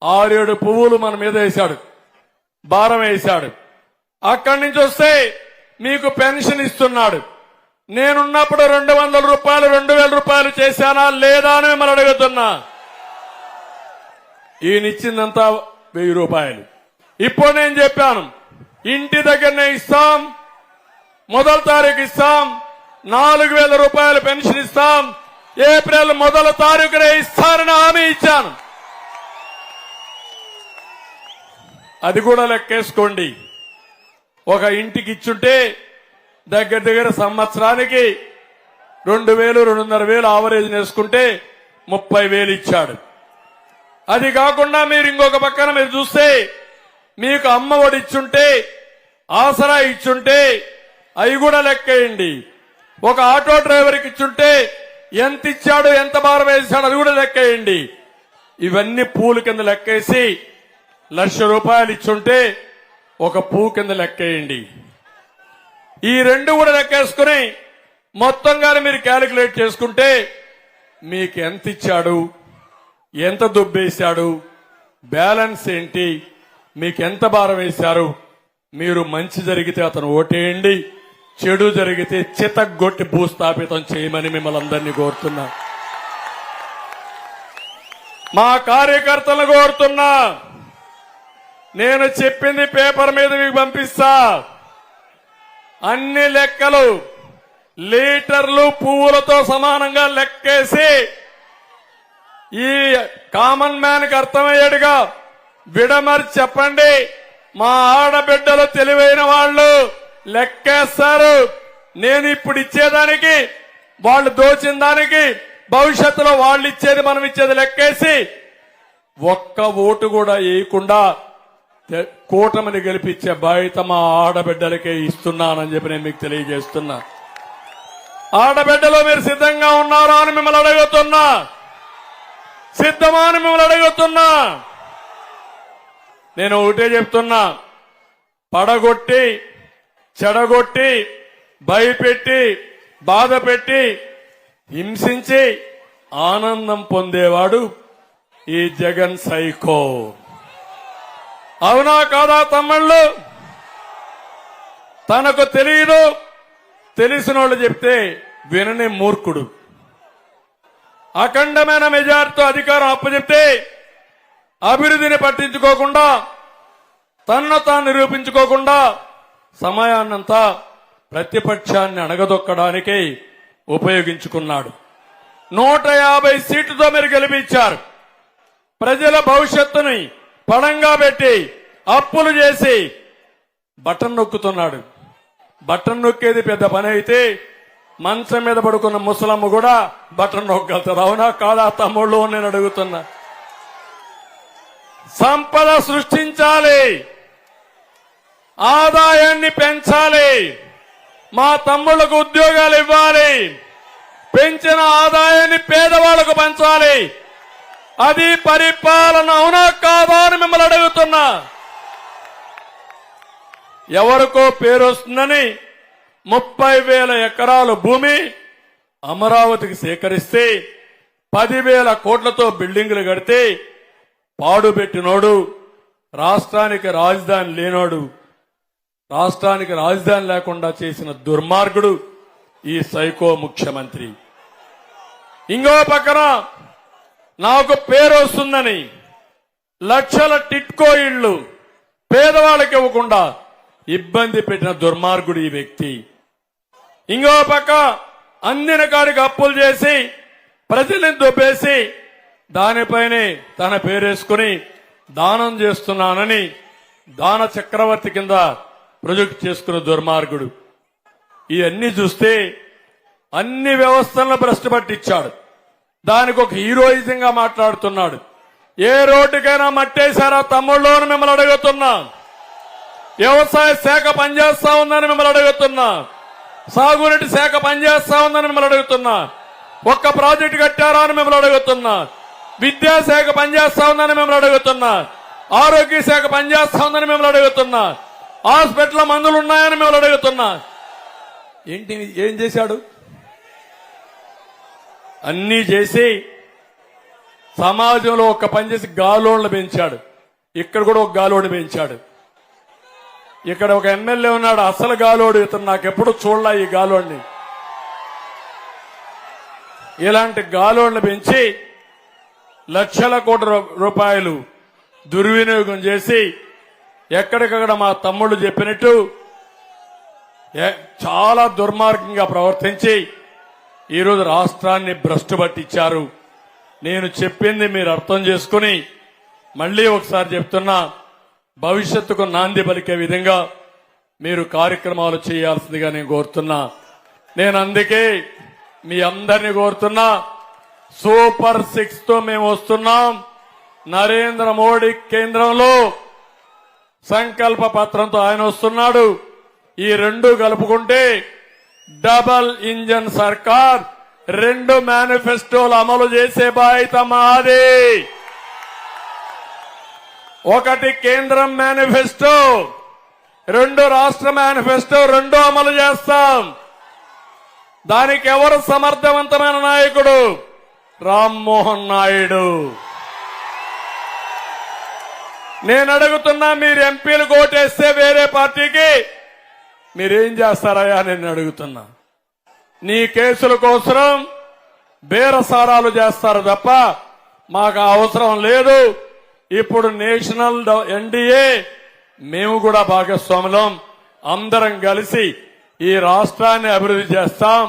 6-7 పువ్వులు మన మీద వేశాడు, భారం వేశాడు. అక్కడి నుంచి వస్తే మీకు పెన్షన్ ఇస్తున్నాడు. నేనున్నప్పుడు 200 రూపాయలు 2,000 రూపాయలు చేశానా లేదా అని మిమ్మల్ని అడుగుతున్నా. ఈయనిచ్చిందంతా 1000 రూపాయలు. ఇప్పుడు నేను చెప్పాను, ఇంటి దగ్గరనే ఇస్తాం, మొదటి తారీఖు ఇస్తాం, 4,000 రూపాయలు పెన్షన్ ఇస్తాం, ఏప్రిల్ 1వ తారీఖునే ఇస్తానని హామీ ఇచ్చాను. అది కూడా లెక్కేసుకోండి. ఒక ఇంటికి ఇచ్చుంటే దగ్గర సంవత్సరానికి 2,000 2,500 ఆవరేజ్ వేసుకుంటే 30,000 ఇచ్చాడు. అది కాకుండా మీరు ఇంకొక పక్కన మీరు చూస్తే మీకు అమ్మ ఒడి ఇచ్చుంటే, ఆసరా ఇచ్చుంటే అవి కూడా లెక్కేయండి. ఒక ఆటో డ్రైవర్కి ఇచ్చుంటే ఎంత ఇచ్చాడు, ఎంత భారం వేసాడు అది కూడా లెక్కేయండి. ఇవన్నీ పూల కింద లెక్కేసి 1,00,000 రూపాయలు ఇచ్చుంటే ఒక పువ్వు కింద లెక్కేయండి. ఈ 2 కూడా లెక్కేసుకుని మొత్తంగా మీరు క్యాలిక్యులేట్ చేసుకుంటే మీకు ఎంత ఇచ్చాడు, ఎంత దుబ్బేశాడు, బ్యాలెన్స్ ఏంటి, మీకు ఎంత భారం వేశారు. మీరు మంచి జరిగితే అతను ఓటేయండి, చెడు జరిగితే చితగ్గొట్టి భూస్థాపితం చేయమని మిమ్మల్ని అందరినీ కోరుతున్నా. మా కార్యకర్తలను కోరుతున్నా, నేను చెప్పింది పేపర్ మీద మీకు పంపిస్తా. అన్ని లెక్కలు లీటర్లు పువ్వులతో సమానంగా లెక్కేసి ఈ కామన్ మ్యాన్ కి అర్థమయ్యేట్టుగా విడమర్చి చెప్పండి. మా ఆడబిడ్డలు తెలివైన వాళ్ళు లెక్కేస్తారు. నేను ఇప్పుడు ఇచ్చేదానికి, వాళ్ళు దోచిన దానికి, భవిష్యత్తులో వాళ్ళు ఇచ్చేది మనం ఇచ్చేది లెక్కేసి ఒక్క ఓటు కూడా వేయకుండా కూటమిని గెలిపించే బాధ్యత మా ఆడబిడ్డలకే ఇస్తున్నానని చెప్పి నేను మీకు తెలియజేస్తున్నా. ఆడబిడ్డలో మీరు సిద్ధంగా ఉన్నారా అని మిమ్మల్ని అడుగుతున్నా. సిద్ధమా అని మిమ్మల్ని అడుగుతున్నా. నేను ఒకటే చెప్తున్నా, పడగొట్టి చెడగొట్టి భయపెట్టి బాధ పెట్టి హింసించి ఆనందం పొందేవాడు ఈ జగన్ సైకో. అవునా కాదా తమ్ముళ్ళు? తనకు తెలియదు, తెలిసిన వాళ్ళు చెప్తే వినని మూర్ఖుడు. అఖండమైన మెజార్టీతో అధికారం అప్పచెప్తే అభివృద్ధిని పట్టించుకోకుండా, తన్ను తాను నిరూపించుకోకుండా సమయాన్నంతా ప్రతిపక్షాన్ని అణగదొక్కడానికి ఉపయోగించుకున్నాడు. 150 సీట్లతో మీరు గెలిపించారు. ప్రజల భవిష్యత్తుని పణంగా పెట్టి అప్పులు చేసి బటన్ నొక్కుతున్నాడు. బటన్ నొక్కేది పెద్ద పని అయితే మంచం మీద పడుకున్న ముసలమ్మ కూడా బటన్ నొక్కగలుగుతారు. అవునా కాదా తమ్ముళ్ళు? నేను అడుగుతున్నా. సంపద సృష్టించాలి, ఆదాయాన్ని పెంచాలి, మా తమ్ముళ్లకు ఉద్యోగాలు ఇవ్వాలి, పెంచిన ఆదాయాన్ని పేదవాళ్లకు పంచాలి. అది పరిపాలన. అవునా కాదా అని మిమ్మల్ని అడుగుతున్నా. ఎవరికో పేరు వస్తుందని 30,000 ఎకరాలు భూమి అమరావతికి సేకరిస్తే 10,000 కోట్లతో బిల్డింగులు కడితే పాడుబెట్టినోడు, రాష్ట్రానికి రాజధాని లేనోడు రాష్ట్రానికి రాజధాని లేకుండా చేసిన దుర్మార్గుడు ఈ సైకో ముఖ్యమంత్రి. ఇంకో పక్కన నాకు పేరు వస్తుందని లక్షల టిట్కో ఇళ్లు పేదవాళ్ళకి ఇవ్వకుండా ఇబ్బంది పెట్టిన దుర్మార్గుడు ఈ వ్యక్తి. ఇంకో పక్క అందిన కాడికి అప్పులు చేసి ప్రజలను దొబ్బేసి దానిపైనే తన పేరేసుకుని దానం చేస్తున్నానని దాన చక్రవర్తి కింద ప్రొజెక్ట్ చేసుకున్న దుర్మార్గుడు. ఇవన్నీ చూస్తే అన్ని వ్యవస్థలను భ్రష్టు పట్టించాడు. దానికి ఒక హీరోయిజంగా మాట్లాడుతున్నాడు. ఏ రోడ్డుకైనా మట్టేశారా తమ్ముళ్ళు అని మిమ్మల్ని అడుగుతున్నా. వ్యవసాయ శాఖ పనిచేస్తా ఉందని మిమ్మల్ని అడుగుతున్నా. సాగునీటి శాఖ పనిచేస్తా ఉందని మిమ్మల్ని అడుగుతున్నా. ఒక్క ప్రాజెక్టు కట్టారా అని మిమ్మల్ని అడుగుతున్నా. విద్యాశాఖ పనిచేస్తా ఉందని మిమ్మల్ని అడుగుతున్నా. ఆరోగ్య శాఖ పనిచేస్తా ఉందని మిమ్మల్ని అడుగుతున్నా. హాస్పిటల్ మందులు ఉన్నాయని మిమ్మల్ని అడుగుతున్నా. ఏంటి ఏం చేశాడు? అన్నీ చేసి సమాజంలో ఒక పని చేసి గాలోళ్లు పెంచాడు. ఇక్కడ కూడా ఒక గాలోడు పెంచాడు. ఇక్కడ ఒక ఎమ్మెల్యే ఉన్నాడు, అసలు గాలోడు. ఇతను నాకెప్పుడు చూడలా ఈ గాలోడిని. ఇలాంటి గాలోళ్లు పెంచి లక్షల కోట్ల రూపాయలు దుర్వినియోగం చేసి ఎక్కడికక్కడ మా తమ్ముళ్ళు చెప్పినట్టు చాలా దుర్మార్గంగా ప్రవర్తించి ఈరోజు రాష్ట్రాన్ని భ్రష్టు పట్టించారు. నేను చెప్పింది మీరు అర్థం చేసుకుని మళ్లీ ఒకసారి చెప్తున్నా, భవిష్యత్తుకు నాంది పలికే విధంగా మీరు కార్యక్రమాలు చేయాల్సిందిగా నేను కోరుతున్నా. నేను అందుకే మీ అందరినీ కోరుతున్నా, సూపర్ 6 తో మేము వస్తున్నాం. నరేంద్ర మోడీ కేంద్రంలో సంకల్ప పత్రంతో ఆయన వస్తున్నాడు. ఈ రెండు కలుపుకుంటే డబల్ ఇంజన్ సర్కార్, 2 మేనిఫెస్టోలు అమలు చేసే బాధ్యత మాది. ఒకటి కేంద్రం మేనిఫెస్టో, 2 రాష్ట్ర మేనిఫెస్టో, 2 అమలు చేస్తాం. దానికి ఎవరు సమర్థవంతమైన నాయకుడు? రామ్మోహన్ నాయుడు. నేను అడుగుతున్నా, మీరు ఎంపీలు ఓటేస్తే వేరే పార్టీకి మీరేం చేస్తారయ్యా? నేను అడుగుతున్నా. నీ కేసుల కోసం బేరసారాలు చేస్తారు తప్ప మాకు అవసరం లేదు. ఇప్పుడు నేషనల్ ఎన్డీఏ మేము కూడా భాగస్వాములం. అందరం కలిసి ఈ రాష్ట్రాన్ని అభివృద్ధి చేస్తాం.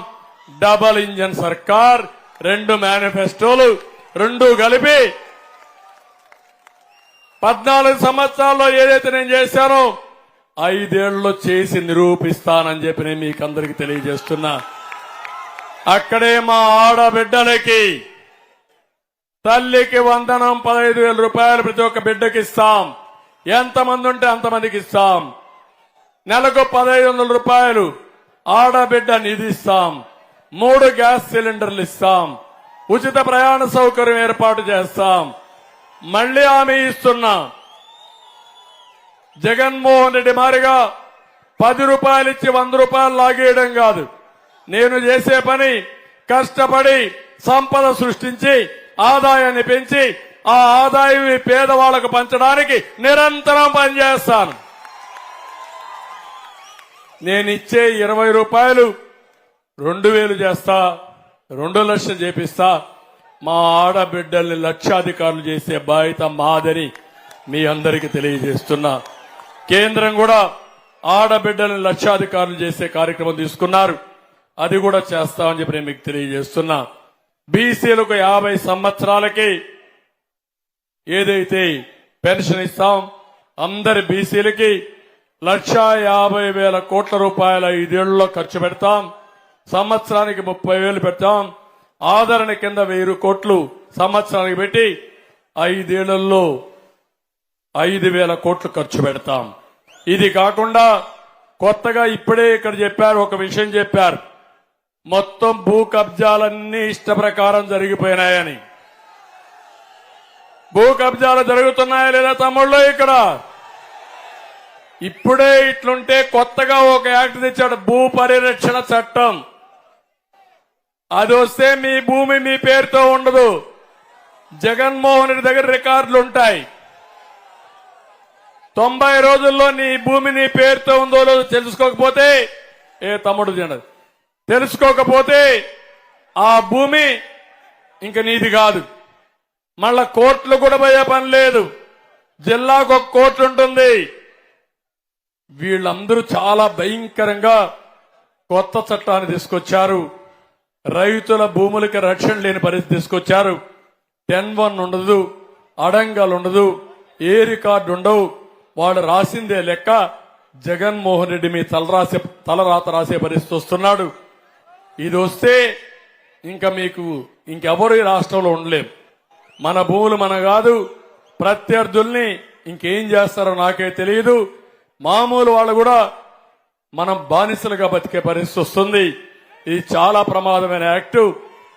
డబల్ ఇంజన్ సర్కార్, 2 మేనిఫెస్టోలు, 2 కలిపి 14 సంవత్సరాల్లో ఏదైతే నేను చేశానో 5 ఏళ్లలో చేసి నిరూపిస్తానని చెప్పి నేను మీకు అందరికీ తెలియజేస్తున్నా. అక్కడే మా ఆడబిడ్డలకి తల్లికి వందనం 15,000 రూపాయలు ప్రతి ఒక్క బిడ్డకి ఇస్తాం. ఎంతమంది ఉంటే అంతమందికి ఇస్తాం. నెలకు 1,500 రూపాయలు ఆడబిడ్డ నిధి ఇస్తాం. 3 గ్యాస్ సిలిండర్లు ఇస్తాం. ఉచిత ప్రయాణ సౌకర్యం ఏర్పాటు చేస్తాం. మళ్లీ హామీ ఇస్తున్నా, జగన్మోహన్ రెడ్డి మారిగా 10 రూపాయలు ఇచ్చి 100 రూపాయలు లాగేయడం కాదు. నేను చేసే పని కష్టపడి సంపద సృష్టించి ఆదాయాన్ని పెంచి ఆ ఆదాయం పేదవాళ్లకు పంచడానికి నిరంతరం పనిచేస్తాను. నేనిచ్చే 20 రూపాయలు 2,000 చేస్తా, 2 లక్షలు చేపిస్తా. మా ఆడబిడ్డల్ని లక్షాధికారులు చేసే బాధ్యత మాదని మీ అందరికీ తెలియజేస్తున్నా. కేంద్రం కూడా ఆడబిడ్డల్ని లక్షాధికారులు చేసే కార్యక్రమం తీసుకున్నారు. అది కూడా చేస్తామని చెప్పి నేను మీకు తెలియజేస్తున్నా. బీసీలకు 50 సంవత్సరాలకి ఏదైతే పెన్షన్ ఇస్తాం, అందరి బీసీలకి 1,50,000 కోట్ల రూపాయల 5 ఏళ్లలో ఖర్చు పెడతాం. సంవత్సరానికి 30,000 పెడతాం. ఆదరణ కింద 1,000 కోట్లు సంవత్సరానికి పెట్టి 5 ఏళ్లలో 5,000 కోట్లు ఖర్చు పెడతాం. ఇది కాకుండా కొత్తగా ఇప్పుడే ఇక్కడ చెప్పారు, ఒక విషయం చెప్పారు, మొత్తం భూ కబ్జాలన్నీ ఇష్ట ప్రకారం జరిగిపోయినాయని. భూ కబ్జాలు జరుగుతున్నాయా లేదా తమ్ముళ్ళు? ఇక్కడ ఇప్పుడే ఇట్లుంటే కొత్తగా ఒక యాక్ట్ తెచ్చాడు, భూ పరిరక్షణ చట్టం. అది వస్తే మీ భూమి మీ పేరుతో ఉండదు. జగన్మోహన్ రెడ్డి దగ్గర రికార్డులు ఉంటాయి. 90 రోజుల్లో నీ భూమి నీ పేరుతో ఉందో లేదో తెలుసుకోకపోతే తమ్ముడు తినదు. తెలుసుకోకపోతే ఆ భూమి ఇంక నీది కాదు. మళ్ళా కోర్టులు కూడా పోయే పని లేదు. జిల్లాకు ఒక కోర్టు ఉంటుంది. వీళ్ళందరూ చాలా భయంకరంగా కొత్త చట్టాన్ని తీసుకొచ్చారు. రైతుల భూములకి రక్షణ లేని పరిస్థితి తీసుకొచ్చారు. 10-1 ఉండదు, అడంగాలు ఉండదు, ఏ రికార్డు ఉండవు. వాడు రాసిందే లెక్క. జగన్మోహన్ రెడ్డి మీ తలరాత రాసే పరిస్థితి వస్తున్నాడు. ఇది వస్తే ఇంకా మీకు ఇంకెవరు ఈ రాష్ట్రంలో ఉండలేం. మన భూములు మన కాదు. ప్రత్యర్థుల్ని ఇంకేం చేస్తారో నాకే తెలియదు. మామూలు వాళ్ళు కూడా మనం బానిసలుగా బతికే పరిస్థితి వస్తుంది. ఇది చాలా ప్రమాదమైన యాక్టు.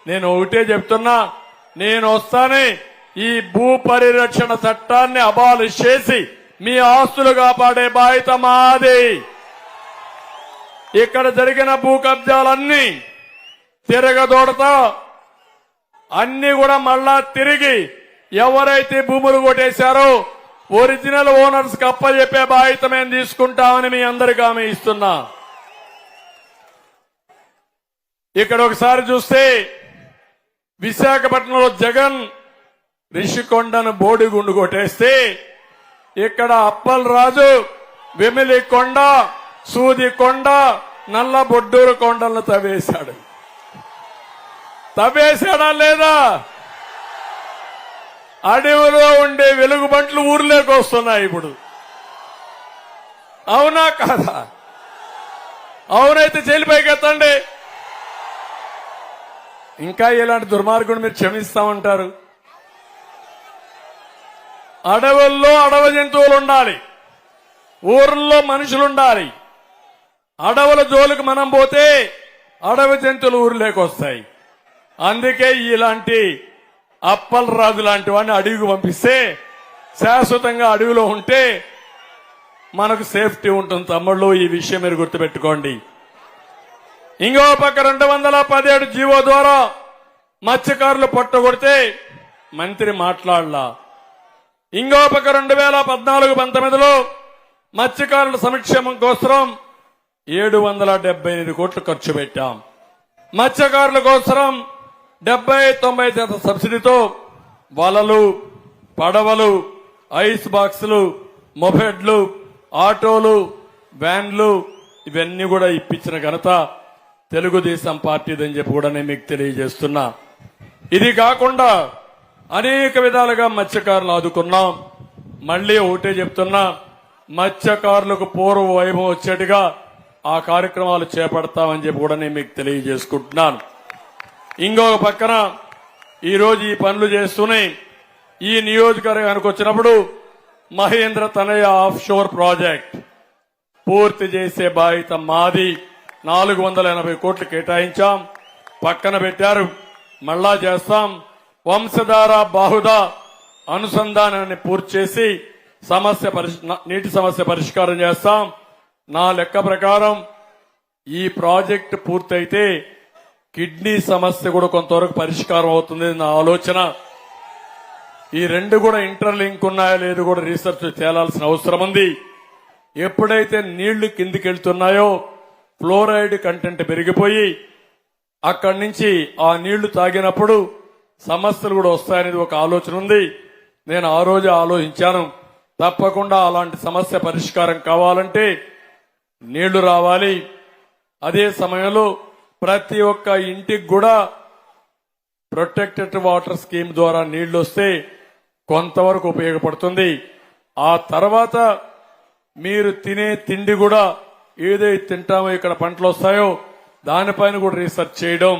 నేను ఒకటే చెప్తున్నా, నేను వస్తానే ఈ భూ పరిరక్షణ చట్టాన్ని అబాలిష్ చేసి మీ ఆస్తులు కాపాడే బాధ్యత మాది. ఇక్కడ జరిగిన భూ కబ్జాలన్నీ తిరగదోడతా అన్ని కూడా మళ్ళా తిరిగి ఎవరైతే భూములు కొట్టేశారో ఒరిజినల్ ఓనర్స్ కి అప్పచెప్పే బాధ్యత మేము తీసుకుంటామని మీ అందరికీ హామీ ఇస్తున్నా. ఇక్కడ ఒకసారి చూస్తే విశాఖపట్నంలో జగన్ రిషికొండను బోడిగుండు కొట్టేస్తే ఇక్కడ అప్పల్ రాజు వెమిలి కొండ, సూది కొండ, నల్ల బొడ్డూరు కొండలను తవ్వేశాడు. తవ్వేశాడా లేదా? అడవిలో ఉండే వెలుగుబంట్లు ఊర్లోకి వస్తున్నాయి ఇప్పుడు. అవునా కాదా? అవునైతే జైలుపైకి ఎత్తండి. ఇంకా ఇలాంటి దుర్మార్గుడు మీరు క్షమిస్తామంటారు? అడవుల్లో అడవి జంతువులు ఉండాలి, ఊర్లో మనుషులుండాలి. అడవుల జోలికి మనం పోతే అడవి జంతువులు ఊర్లోకి వస్తాయి. అందుకే ఇలాంటి అప్పల్ రాజు లాంటి వాడిని అడవికి పంపిస్తే శాశ్వతంగా అడవిలో ఉంటే మనకు సేఫ్టీ ఉంటుంది. తమ్ముళ్ళు, ఈ విషయం మీరు గుర్తుపెట్టుకోండి. ఇంకో పక్క 217 జీవో ద్వారా మత్స్యకారులు పట్టుకొడితే మంత్రి మాట్లాడలా. ఇంకో పక్క 2014-19లో మత్స్యకారుల సంక్షేమం కోసం 778 కోట్లు ఖర్చు పెట్టాం. మత్స్యకారుల కోసం 70-90% సబ్సిడీతో వలలు, పడవలు, ఐస్ బాక్సులు, మొబెడ్లు, ఆటోలు, వ్యాన్లు ఇవన్నీ కూడా ఇప్పించిన ఘనత తెలుగుదేశం పార్టీదని చెప్పి కూడా నేను మీకు తెలియజేస్తున్నా. ఇది కాకుండా అనేక విధాలుగా మత్స్యకారులు ఆదుకున్నాం. మళ్లీ ఒకటే చెప్తున్నా, మత్స్యకారులకు పూర్వ వైభవం వచ్చేట్టుగా ఆ కార్యక్రమాలు చేపడతామని చెప్పి కూడా నేను మీకు తెలియజేసుకుంటున్నాను. ఇంకొక పక్కన ఈరోజు ఈ పనులు చేస్తూనే ఈ నియోజకవర్గానికి వచ్చినప్పుడు మహేంద్ర తనయ ఆఫ్ షోర్ ప్రాజెక్ట్ పూర్తి చేసే బాధ్యత మాది. 480 కోట్లు కేటాయించాం, పక్కన పెట్టారు. మళ్ళా చేస్తాం. వంశధార బాహుద అనుసంధానాన్ని పూర్తి చేసి నీటి సమస్య పరిష్కారం చేస్తాం. నా లెక్క ప్రకారం ఈ ప్రాజెక్టు పూర్తయితే కిడ్నీ సమస్య కూడా కొంతవరకు పరిష్కారం అవుతుంది నా ఆలోచన. ఈ రెండు కూడా ఇంటర్లింక్ ఉన్నాయో లేదో కూడా రీసెర్చ్ చేయాల్సిన అవసరం ఉంది. ఎప్పుడైతే నీళ్లు కిందికెళ్తున్నాయో ఫ్లోరైడ్ కంటెంట్ పెరిగిపోయి అక్కడి నుంచి ఆ నీళ్లు తాగినప్పుడు సమస్యలు కూడా వస్తాయనేది ఒక ఆలోచన ఉంది. నేను ఆ రోజు ఆలోచించాను, తప్పకుండా అలాంటి సమస్య పరిష్కారం కావాలంటే నీళ్లు రావాలి. అదే సమయంలో ప్రతి ఒక్క ఇంటికి కూడా ప్రొటెక్టెడ్ వాటర్ స్కీమ్ ద్వారా నీళ్లు వస్తే కొంతవరకు ఉపయోగపడుతుంది. ఆ తర్వాత మీరు తినే తిండి కూడా ఏదైతే తింటామో ఇక్కడ పంటలు వస్తాయో దానిపైన కూడా రీసెర్చ్ చేయడం.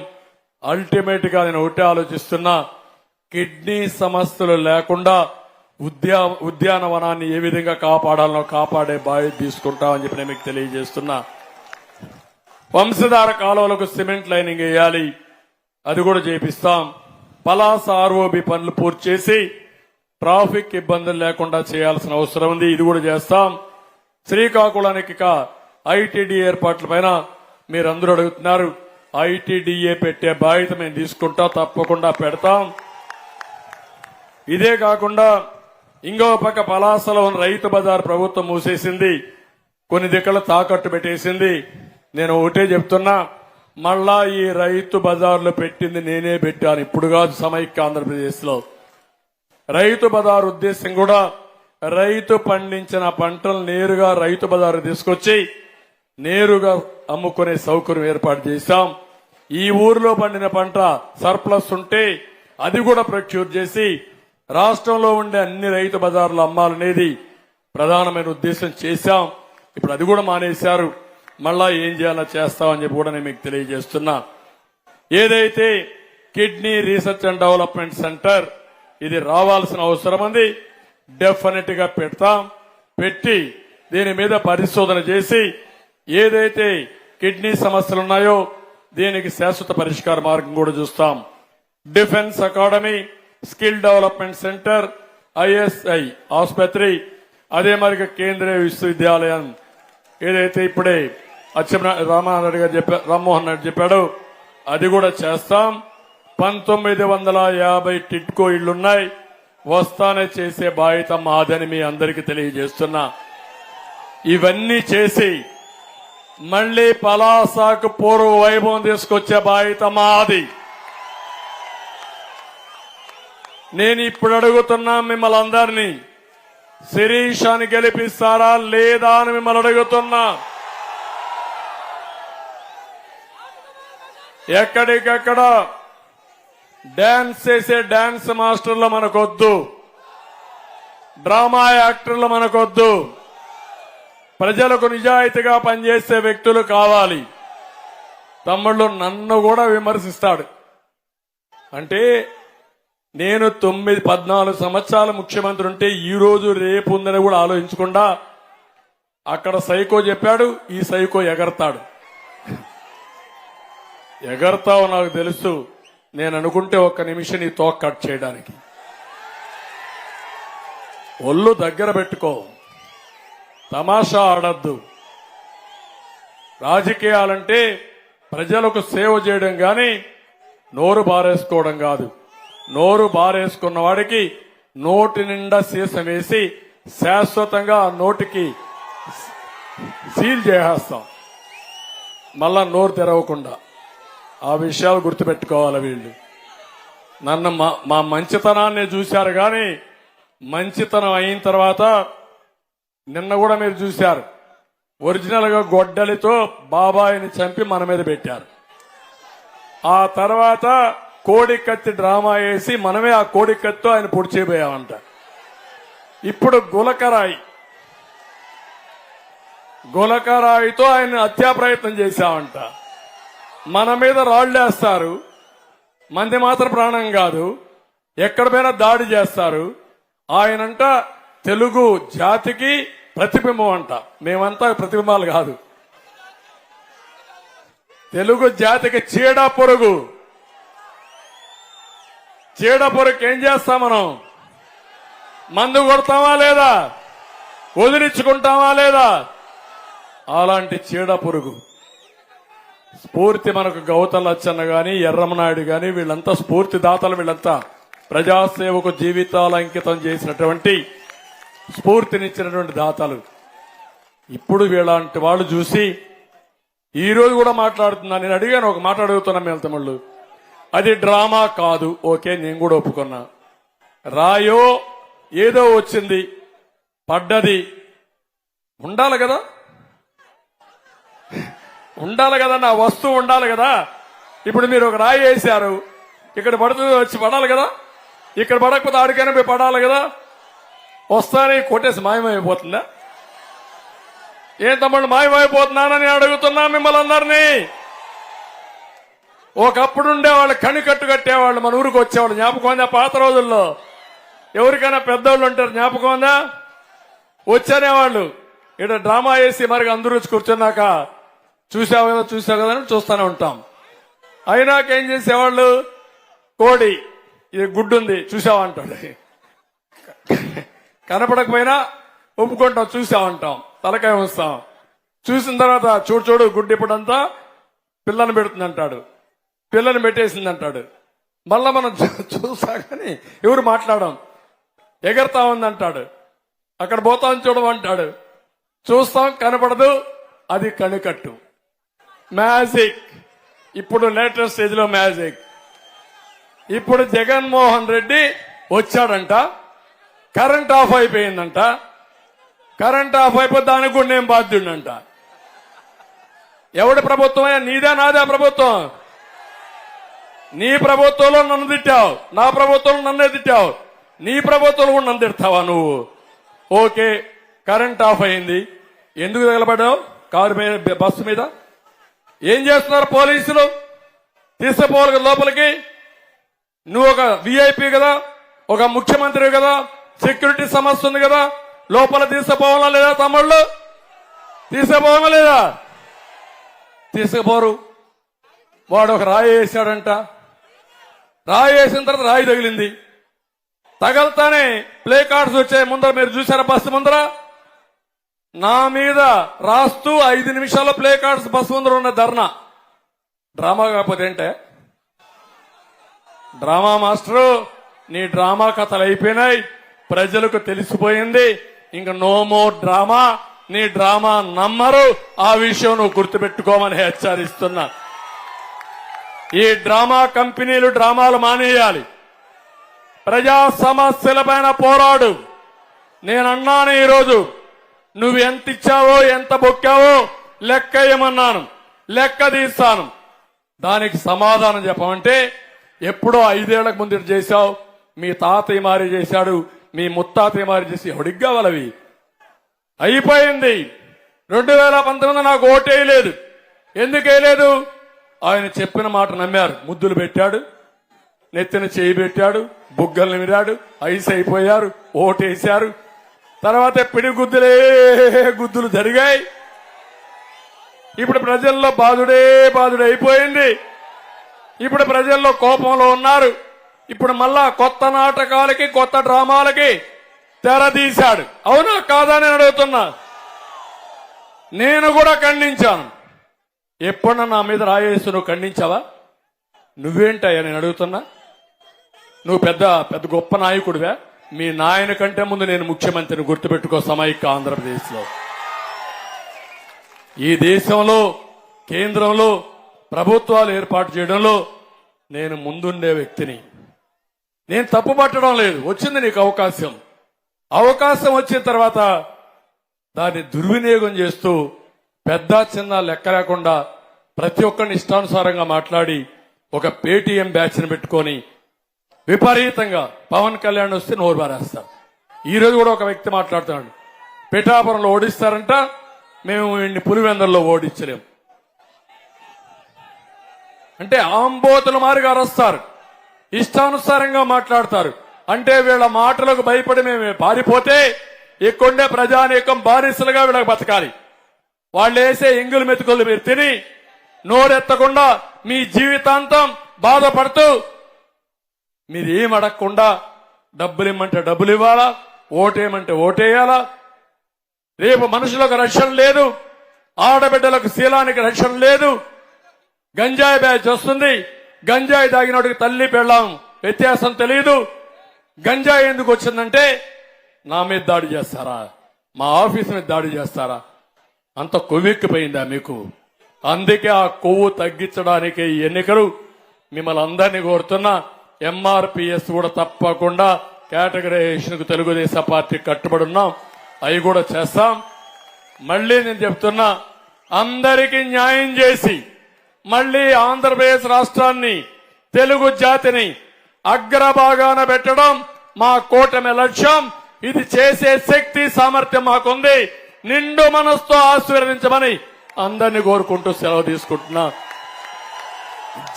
అల్టిమేట్ గా నేను ఒకటే ఆలోచిస్తున్నా, కిడ్నీ సమస్యలు లేకుండా ఉద్యానవనాన్ని ఏ విధంగా కాపాడాలనో కాపాడే బాధ్యత తీసుకుంటామని చెప్పి నేను మీకు తెలియజేస్తున్నా. వంశధార కాలువలకు సిమెంట్ లైనింగ్ వేయాలి, అది కూడా చేపిస్తాం. పలాస ఆర్ఓబి పనులు పూర్తి చేసి ట్రాఫిక్ ఇబ్బందులు లేకుండా చేయాల్సిన అవసరం ఉంది, ఇది కూడా చేస్తాం. శ్రీకాకుళానికి ఐటీడీ ఏర్పాట్ల పైన మీరందరూ అడుగుతున్నారు. ఐటీడీఏ పెట్టే బాధ్యత మేము తీసుకుంటాం, తప్పకుండా పెడతాం. ఇదే కాకుండా ఇంకో పక్క పలాసలో ఉన్న రైతు బజార్ ప్రభుత్వం మూసేసింది, కొన్ని దిక్కులు తాకట్టు పెట్టేసింది. నేను ఒకటే చెప్తున్నా, మళ్ళా ఈ రైతు బజార్లు పెట్టింది నేనే పెట్టాను, ఇప్పుడు కాదు, సమైక్య ఆంధ్రప్రదేశ్ లో. రైతు బజార్ ఉద్దేశం కూడా రైతు పండించిన పంటలు నేరుగా రైతు బజారు తీసుకొచ్చి నేరుగా అమ్ముకునే సౌకర్యం ఏర్పాటు చేశాం. ఈ ఊరిలో పండిన పంట సర్ప్లస్ ఉంటే అది కూడా ప్రొక్యూర్ చేసి రాష్ట్రంలో ఉండే అన్ని రైతు బజార్లు అమ్మాలనేది ప్రధానమైన ఉద్దేశం చేశాం. ఇప్పుడు అది కూడా మానేశారు. మళ్ళా ఏం చేయాలో చేస్తామని చెప్పి కూడా నేను మీకు తెలియజేస్తున్నా. ఏదైతే kidney research and development centre ఇది రావాల్సిన అవసరం ఉంది. డెఫినెట్ గా పెడతాం. పెట్టి దీని మీద పరిశోధన చేసి ఏదైతే కిడ్నీ సమస్యలు ఉన్నాయో దీనికి శాశ్వత పరిష్కార మార్గం కూడా చూస్తాం. Defence academy, skill development centre, ISI ఆసుపత్రి, అదే మరి కేంద్రీయ విశ్వవిద్యాలయం ఏదైతే ఇప్పుడే రామ్మోహన్ రెడ్డి చెప్పాడు అది కూడా చేస్తాం. 1950 టిట్కో ఇళ్లున్నాయి, వస్తానే చేసే బాధ్యత మాదని మీ అందరికీ తెలియజేస్తున్నా. ఇవన్నీ చేసి మళ్లీ పలాసకు పూర్వ వైభవం తీసుకొచ్చే బాధ్యత మాది. నేను ఇప్పుడు అడుగుతున్నా మిమ్మల్ని అందరినీ, శిరీషాన్ని గెలిపిస్తారా లేదా అని మిమ్మల్ని అడుగుతున్నా. ఎక్కడికక్కడ డాన్స్ చేసే డాన్స్ మాస్టర్లు మనకొద్దు, డ్రామా యాక్టర్లు మనకొద్దు. ప్రజలకు నిజాయితీగా పనిచేసే వ్యక్తులు కావాలి. తమ్ముళ్ళు నన్ను కూడా విమర్శిస్తాడు. అంటే నేను 14 సంవత్సరాల ముఖ్యమంత్రి ఉంటే ఈ రోజు రేపు ఉందని కూడా ఆలోచించకుండా అక్కడ సైకో చెప్పాడు, ఈ సైకో ఎగరతాడు. ఎగరతావు నాకు తెలుసు. నేను అనుకుంటే ఒక్క నిమిషం నీ తోక కట్ చేయడానికి. ఒళ్ళు దగ్గర పెట్టుకో, తమాషా ఆడద్దు. రాజకీయాలంటే ప్రజలకు సేవ చేయడం గాని నోరు బారేసుకోవడం కాదు. నోరు బారేసుకున్న వాడికి నోటి నిండా సీసం వేసి శాశ్వతంగా నోటికి సీల్ చేసేస్తాం, మళ్ళా నోరు తెరవకుండా. ఆ విషయాలు గుర్తుపెట్టుకోవాలి వీళ్ళు. నన్ను మా మంచితనాన్ని చూశారు కానీ మంచితనం అయిన తర్వాత నిన్న కూడా మీరు చూశారు, ఒరిజినల్ గా గొడ్డలితో బాబాయిని చంపి మన మీద పెట్టారు. ఆ తర్వాత కోడి కత్తి డ్రామా వేసి మనమే ఆ కోడి కత్తితో ఆయన పొడి చేయబోయామంట. ఇప్పుడు గులకరాయితో ఆయన హత్యా ప్రయత్నం చేశామంట. మన మీద రాళ్లేస్తారు, మంది మాత్రం ప్రాణం కాదు, ఎక్కడ పోయినా దాడి చేస్తారు. ఆయనంట తెలుగు జాతికి ప్రతిబింబం అంట. మేమంతా ప్రతిబింబాలు కాదు, తెలుగు జాతికి చీడ పొరుగు. చీడ పొరుగు ఏం చేస్తాం మనం? మందు కొడతామా లేదా? వదిలించుకుంటామా లేదా? అలాంటి చీడ పొరుగు స్ఫూర్తి మనకు గౌతమ్ లచ్చన్న గాని ఎర్రమనాయుడు గాని వీళ్ళంతా స్ఫూర్తి దాతలు. వీళ్ళంతా ప్రజాసేవకు జీవితాలు అంకితం చేసినటువంటి స్ఫూర్తినిచ్చినటువంటి దాతలు. ఇప్పుడు వీళ్ళంటి వాళ్ళు చూసి ఈ రోజు కూడా మాట్లాడుతున్నా. నేను అడిగాను, ఒక మాట అడుగుతున్నా మీ తమ్ముళ్ళు, అది డ్రామా కాదు, ఓకే, నేను కూడా ఒప్పుకున్నా. రాయో ఏదో వచ్చింది, పడ్డది, ఉండాలి కదా, ఉండాలి కదా, నా వస్తువు ఉండాలి కదా. ఇప్పుడు మీరు ఒక రాయి వేశారు, ఇక్కడ పడుతుంది, వచ్చి పడాలి కదా. ఇక్కడ పడకపోతే ఆడికైనా పోయి పడాలి కదా. వస్తానే కొట్టేసి మాయమైపోతుందా? ఏం తమ్ముళ్ళు మాయమైపోతున్నానని అడుగుతున్నా మిమ్మల్ని అందరినీ. ఒకప్పుడు ఉండేవాళ్ళు, కట్టు కట్టేవాళ్ళు, మన ఊరికి వచ్చేవాళ్ళు. జ్ఞాపకం ఉందా? పాత రోజుల్లో ఎవరికైనా పెద్దవాళ్ళు ఉంటారు, జ్ఞాపకం ఉందా? వచ్చేవాళ్ళు ఇక్కడ డ్రామా వేసి మరి అందరూ వచ్చి కూర్చున్నాక చూసావు కదా అని చూస్తూనే ఉంటాం. అయినాక ఏం చేసేవాళ్ళు, కోడి ఇది గుడ్డుంది చూసావంటాడు, కనపడకపోయినా ఒప్పుకుంటాం, చూసామంటాం, తలకాయ వస్తాం. చూసిన తర్వాత చూడు గుడ్డు ఇప్పుడంతా పిల్లని పెడుతుందంటాడు, పిల్లని పెట్టేసిందంటాడు. మళ్ళా మనం చూసా కానీ ఎవరు మాట్లాడాం. ఎగరతా ఉందంటాడు, అక్కడ పోతాం చూడమంటాడు, చూస్తాం కనపడదు, అది కనికట్టు. మ్యాజిక్. ఇప్పుడు లేటెస్ట్ స్టేజ్ లో మ్యాజిక్. ఇప్పుడు జగన్మోహన్ రెడ్డి వచ్చాడంట, కరెంట్ ఆఫ్ అయిపోయిందంట. కరెంట్ ఆఫ్ అయిపోతే దానికి కూడా నేను బాధ్యుడంట. ఎవడి ప్రభుత్వమే? నీదే నాదే ప్రభుత్వం. నీ ప్రభుత్వంలో నన్ను తిట్టావు, నా ప్రభుత్వంలో నన్నే తిట్టావు, నీ ప్రభుత్వంలో కూడా నన్ను తిడతావా నువ్వు? ఓకే, కరెంట్ ఆఫ్ అయింది. ఎందుకు తగలబడ్డావు కారు మీద, బస్సు మీద? ఏం చేస్తున్నారు పోలీసులు? తీసుకుపోవాలి లోపలికి. నువ్వు ఒక విఐపి కదా, ఒక ముఖ్యమంత్రి కదా, సెక్యూరిటీ సమస్య ఉంది కదా, లోపల తీసుకుపోవాలా లేదా? తమ్ముళ్ళు తీసుకుపోవాలా లేదా? తీసుకుపోరు. వాడు ఒక రాయి వేసాడంట, రాయి వేసిన తర్వాత రాయి తగిలింది. తగలతానే ప్లే కార్డ్స్ వచ్చాయి ముందర, మీరు చూసారా? బస్సు ముందర నా మీద రాస్తూ 5 నిమిషాల్లో ప్లే కార్డ్స్ బస్సు ముందర ఉన్న ధర్నా. డ్రామా కాకపోతే ఏంటే? డ్రామా మాస్టరు, నీ డ్రామా కథలు అయిపోయినాయి, ప్రజలకు తెలిసిపోయింది. ఇంక నో మోర్ డ్రామా. నీ డ్రామా నమ్మరు. ఆ విషయం నువ్వు గుర్తుపెట్టుకోమని హెచ్చరిస్తున్నా. ఈ డ్రామా కంపెనీలు డ్రామాలు మానేయాలి. ప్రజా సమస్యలపైన పోరాడు. నేనన్నాను ఈరోజు, నువ్వు ఎంత ఇచ్చావో ఎంత బొక్కావో లెక్క ఇవ్వమన్నాను, లెక్క తీస్తాను. దానికి సమాధానం చెప్పమంటే ఎప్పుడో 5 ఏళ్లకు ముందు చేశావు, మీ తాతయ్య మారి చేశాడు, మీ ముత్తాతయ్య మారి చేసి ఎవడికి కావాలవి? అయిపోయింది. 2019 నాకు ఓటేయలేదు. ఎందుకు వేయలేదు? ఆయన చెప్పిన మాట నమ్మారు. ముద్దులు పెట్టాడు, నెత్తిన చేయి పెట్టాడు, బుగ్గలు నిమిరాడు, ఐస్ అయిపోయారు, ఓటేశారు. తర్వాత పిడి గుద్దులు జరిగాయి. ఇప్పుడు ప్రజల్లో బాధుడే అయిపోయింది. ఇప్పుడు ప్రజల్లో కోపంలో ఉన్నారు. ఇప్పుడు మళ్ళా కొత్త నాటకాలకి, కొత్త డ్రామాలకి తెర తీశాడు. అవునా కాదా నేను అడుగుతున్నా. నేను కూడా ఖండించాను. ఎప్పుడన్నా నా మీద రాయేసి నువ్వు ఖండించావా? నువ్వేంటయ్యా నేను అడుగుతున్నా. నువ్వు పెద్ద గొప్ప నాయకుడివా? మీ నాయన కంటే ముందు నేను ముఖ్యమంత్రిని, గుర్తుపెట్టుకో. సమైక్య ఆంధ్రప్రదేశ్ లో, ఈ దేశంలో కేంద్రంలో ప్రభుత్వాలు ఏర్పాటు చేయడంలో నేను ముందుండే వ్యక్తిని. నేను తప్పు పట్టడం లేదు. వచ్చింది నీకు అవకాశం. అవకాశం వచ్చిన తర్వాత దాన్ని దుర్వినియోగం చేస్తూ పెద్ద చిన్న లెక్క లేకుండా ప్రతి ఒక్కరిని ఇష్టానుసారంగా మాట్లాడి ఒక పేటీఎం బ్యాచ్ ని పెట్టుకొని విపరీతంగా పవన్ కళ్యాణ్ వస్తే నోరు బారేస్తారు. ఈ రోజు కూడా ఒక వ్యక్తి మాట్లాడుతున్నాడు, పిఠాపురంలో ఓడిస్తారంట, మేము వీడిని పులివెందల్లో ఓడించలేం అంటే ఆంబోతుల మారిగా అరస్తారు, ఇష్టానుసారంగా మాట్లాడతారు. అంటే వీళ్ళ మాటలకు భయపడి మేము పారిపోతే ఇక్కడే ప్రజానీకం బానిసలుగా వీళ్ళకి బతకాలి. వాళ్ళు వేసే ఎంగులు మెతుకులు మీరు తిని నోరెత్తకుండా మీ జీవితాంతం బాధపడుతూ మీరు ఏం అడగకుండా డబ్బులు ఇమ్మంటే డబ్బులు ఇవ్వాలా, ఓటేయమంటే ఓటేయాలా. రేపు మనుషులకు రక్షణ లేదు, ఆడబిడ్డలకు శీలానికి రక్షణ లేదు. గంజాయి బ్యాచ్ వస్తుంది, గంజాయి తాగినోడికి తల్లి పెళ్ళాం వ్యత్యాసం తెలియదు. గంజాయి ఎందుకు వచ్చిందంటే నా మీద దాడి చేస్తారా, మా ఆఫీస్ మీద దాడి చేస్తారా? అంత కొవ్వెక్కిపోయిందా మీకు? అందుకే ఆ కొవ్వు తగ్గించడానికి ఈ ఎన్నికలు. మిమ్మల్ని అందరినీ కోరుతున్నా, ఎంఆర్పీఎస్ కూడా తప్పకుండా కేటగరైజేషన్ కు తెలుగుదేశం పార్టీ కట్టుబడి ఉన్నాం, అవి కూడా చేస్తాం. మళ్లీ నేను చెప్తున్నా, అందరికీ న్యాయం చేసి మళ్లీ ఆంధ్రప్రదేశ్ రాష్ట్రాన్ని, తెలుగు జాతిని అగ్రభాగాన పెట్టడం మా కూటమి లక్ష్యం. ఇది చేసే శక్తి సామర్థ్యం మాకుంది. నిండు మనసుతో ఆశీర్వదించమని అందరినీ కోరుకుంటూ సెలవు తీసుకుంటున్నా.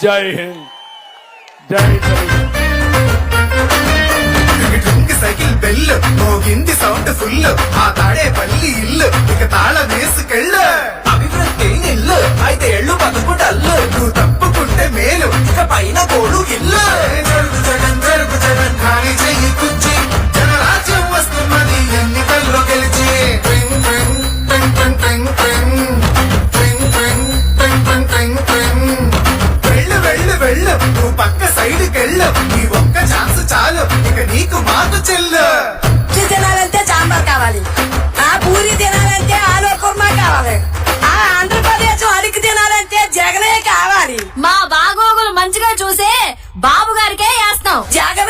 జై హింద్, జై తెలుగు. సైకిల్ బెల్ మోగింది సౌండ్ ఫుల్, ఆ తాడే పల్లి ఇల్లు ఇక తాళ వేసుకెళ్ళు. అభివృద్ధి ఇల్లు 5 ఏళ్ళు బతుకు డల్లు, నువ్వు తప్పుకుంటే మేలు ఇక పైన గోడు ఇల్లు. జరుగు జగన్ ఖాళీ చెయ్యి కుర్చీ, జనరాజ్యం వస్తున్నది ఎన్నికల్లో గెలిచి. ట్రింగ్ ట్రింగ్ ట్రింగ్ ట్రింగ్ ట్రింగ్ ట్రింగ్ ట్రింగ్ ట్రింగ్ ట్రింగ్ ట్రింగ్. వెళ్ళు వెళ్ళు వెళ్ళు, నువ్వు పక్క సైడ్కెళ్ళు, నీ ఒక్క ఛాన్స్ చాలు ఇక నీకు మాకు చెల్లు. ఇడ్లీ తినాలంటే సాంబార్ కావాలి, ఆ పూరి తినాలంటే ఆలు కుర్మా కావాలి, ఆ ఆంధ్రప్రదేశ్ అడిగి తినాలంటే జగనే కావాలి. మా బాగోగులు మంచిగా చూసే బాబు గారికే వేస్తాం. జగన్